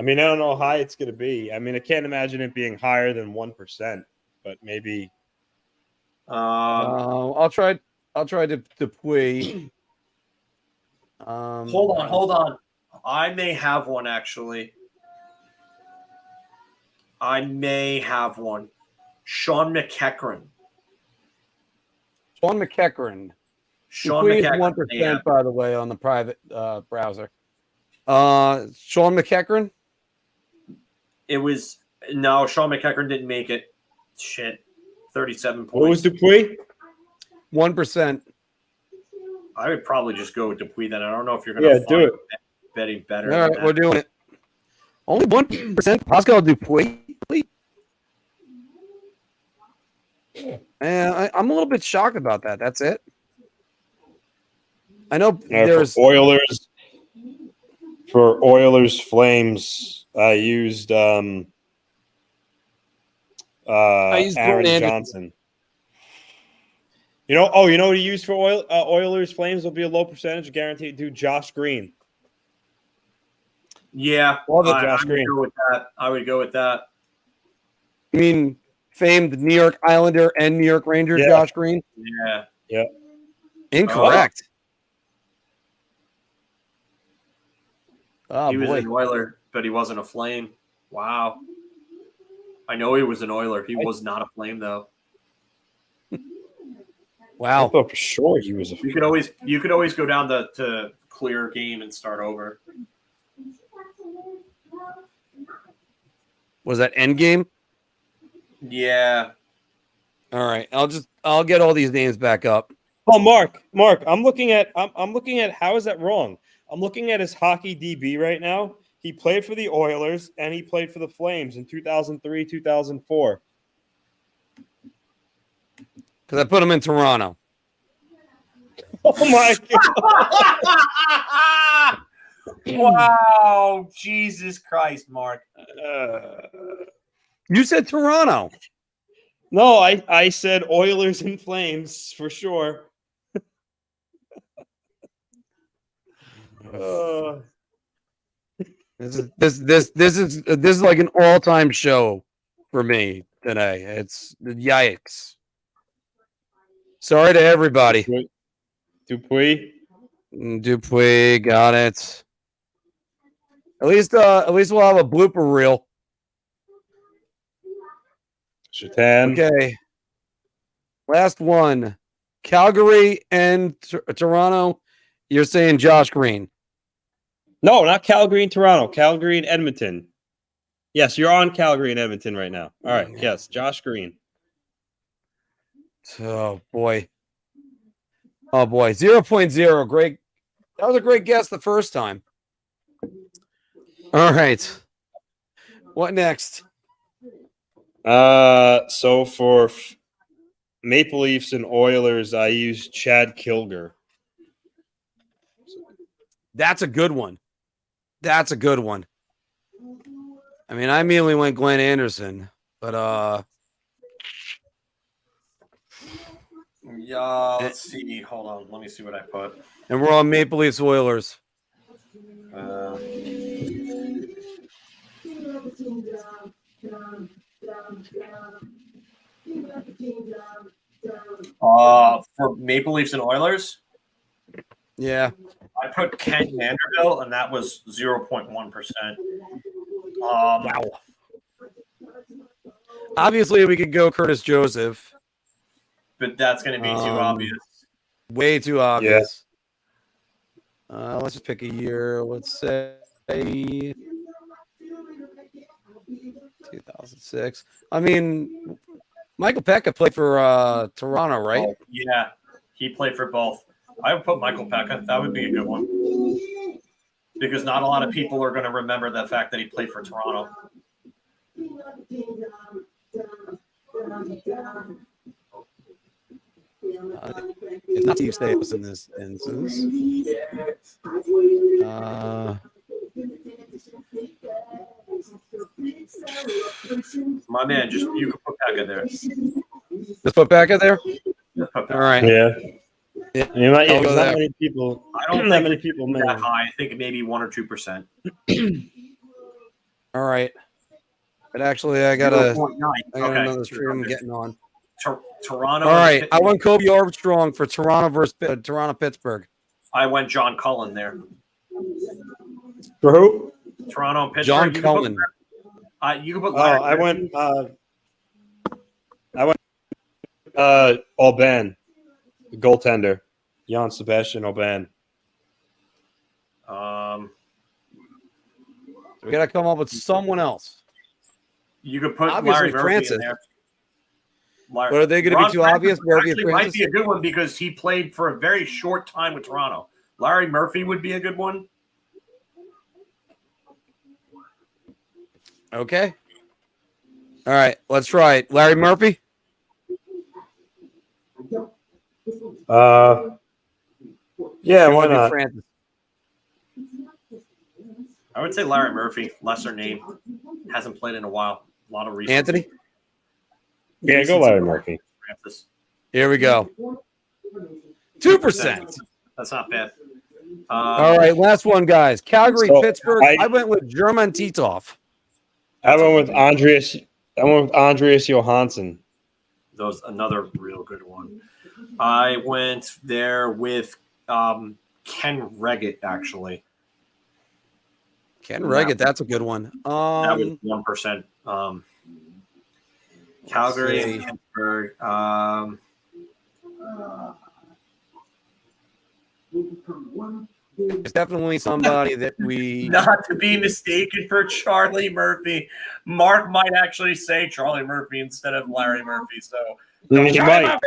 I mean, I don't know how high it's going to be. I mean, I can't imagine it being higher than 1%, but maybe. I'll try to Dupuis. Hold on. I may have one, actually. I may have one. Sean McEachran. Sean McEachran. Sean Dupuis is McEachran. 1%, by the way, on the private browser. Sean McEachran? It was no, Sean McEachran didn't make it. Shit. 37 points. What was Dupuis? 1%. I would probably just go with Dupuis then. I don't know if you're going to do it. betting better. All right, we're doing it. Only 1%. Pascal Dupuis. Man, I'm a little bit shocked about that. That's it. I know there's for Oilers Flames. I used Aaron Johnson. You know what he used for Oilers Flames will be a low percentage guaranteed. Do Josh Green. Yeah, Josh Green. I would go with that. You mean famed New York Islander and New York Ranger Josh Green? Yeah. Incorrect. He was an Oiler, but he wasn't a Flame. Wow. I know he was an Oiler. He was not a Flame, though. Wow. I thought for sure he was a Flame. You could always go down to clear game and start over. Was that Endgame? Yeah. All right. I'll get all these names back up. Oh, Mark, I'm looking at how is that wrong? I'm looking at his hockey DB right now. He played for the Oilers and he played for the Flames in 2003, 2004. Because I put him in Toronto. Oh my God. Wow. Jesus Christ, Mark. You said Toronto. No, I said Oilers and Flames for sure. This is like an all-time show for me today. It's yikes. Sorry to everybody. Dupuis, got it. At least we'll have a blooper reel. Shatan. Okay. Last one. Calgary and Toronto. You're saying Josh Green. No, not Calgary and Toronto. Calgary and Edmonton. Yes, you're on Calgary and Edmonton right now. All right. Yes, Josh Green. Oh, boy. 0.0. Great. That was a great guess the first time. All right. What next? So for Maple Leafs and Oilers, I used Chad Kilger. That's a good one. I mean, I immediately went Glenn Anderson, but yeah, let's see. Hold on. Let me see what I put. And we're on Maple Leafs Oilers. For Maple Leafs and Oilers? Yeah. I put Kent Vanderbilt, and that was 0.1%. Wow. Obviously, we could go Curtis Joseph. But that's going to be too obvious. Way too obvious. Yeah. Let's just pick a year. Let's say 2006. I mean, Michael Pekka played for Toronto, right? Oh, yeah, he played for both. I would put Michael Pekka. That would be a good one. Because not a lot of people are going to remember the fact that he played for Toronto. It's not Steve Staples in this instance. My man, you can put Pekka there. Just put Pekka there? All right. Yeah. Yeah. Not many people. I don't think that many people that high. I think maybe 1 or 2%. All right. But actually, I got another 0.9. stream I'm getting on. Toronto. All right. I went Kobe Armstrong for Toronto versus Pittsburgh. I went John Cullen there. For who? Toronto and Pittsburgh. John Cullen. You can put. I went. Aubin, the goaltender, Jan Sebastian Aubin. We got to come up with someone else. You could put Obviously Larry Murphy Francis. in there. But are they going to be too obvious? Murphy and might Francis? be a good one because he played for a very short time with Toronto. Larry Murphy would be a good one. Okay. All right. Let's try it. Larry Murphy? Yeah, Or why would it be not? Francis? I would say Larry Murphy, lesser name, hasn't played in a while. A lot of reasons. Anthony? Yeah, go Larry Murphy. Francis. Here we go. 2%. That's not bad. All right. Last one, guys. Calgary, So, Pittsburgh. I went with German Titov. I went with Andreas Johansson. That was another real good one. I went there with Ken Reggett, actually. Ken Reggett, that's a good one. That was 1%. Calgary and Pittsburgh. It's definitely somebody that we Not to be mistaken for Charlie Murphy. Marc might actually say Charlie Murphy instead of Larry Murphy. So He might.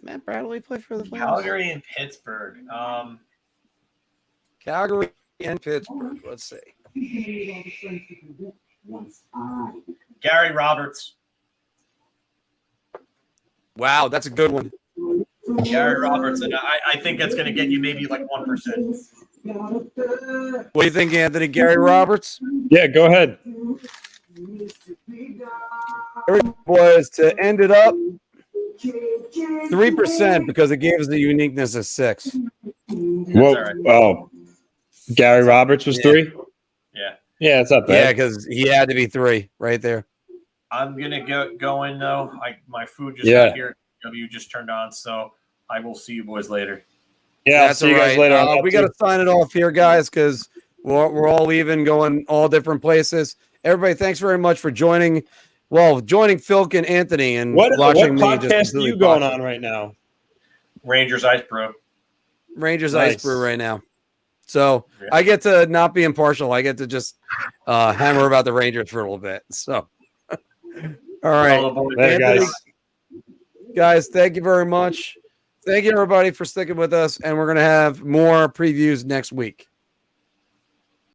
Matt Bradley play for the Flames? Calgary and Pittsburgh. Calgary and Pittsburgh. Let's see. Gary Roberts. Wow, that's a good one. Gary Roberts. And I think that's going to get you maybe like 1%. What do you think, Anthony? Gary Roberts? Yeah, go ahead. Was to end it up 3% because it gave us the uniqueness of 6. Well, all right. Oh, Gary Roberts was 3? Yeah. Yeah, it's not Yeah, bad. because he had to be 3 right there. I'm going to go in, though. My food just Yeah. got here. W just turned on. So I will see you boys later. Yeah, I'll That's see you all guys right. later. on that We got too. to sign it off here, guys, because we're all leaving, going all different places. Everybody, thanks very much for joining. Well, joining Philk and Anthony and What watching me. podcast just are completely you going botch it. on right now? Rangers Ice Bro. Rangers Nice. Ice Brew right now. So Yeah. I get to not be impartial. I get to just hammer about the Rangers for a little bit. So, all right. Later, Anthony, guys. Guys, thank you very much. Thank you, everybody, for sticking with us. And we're going to have more previews next week.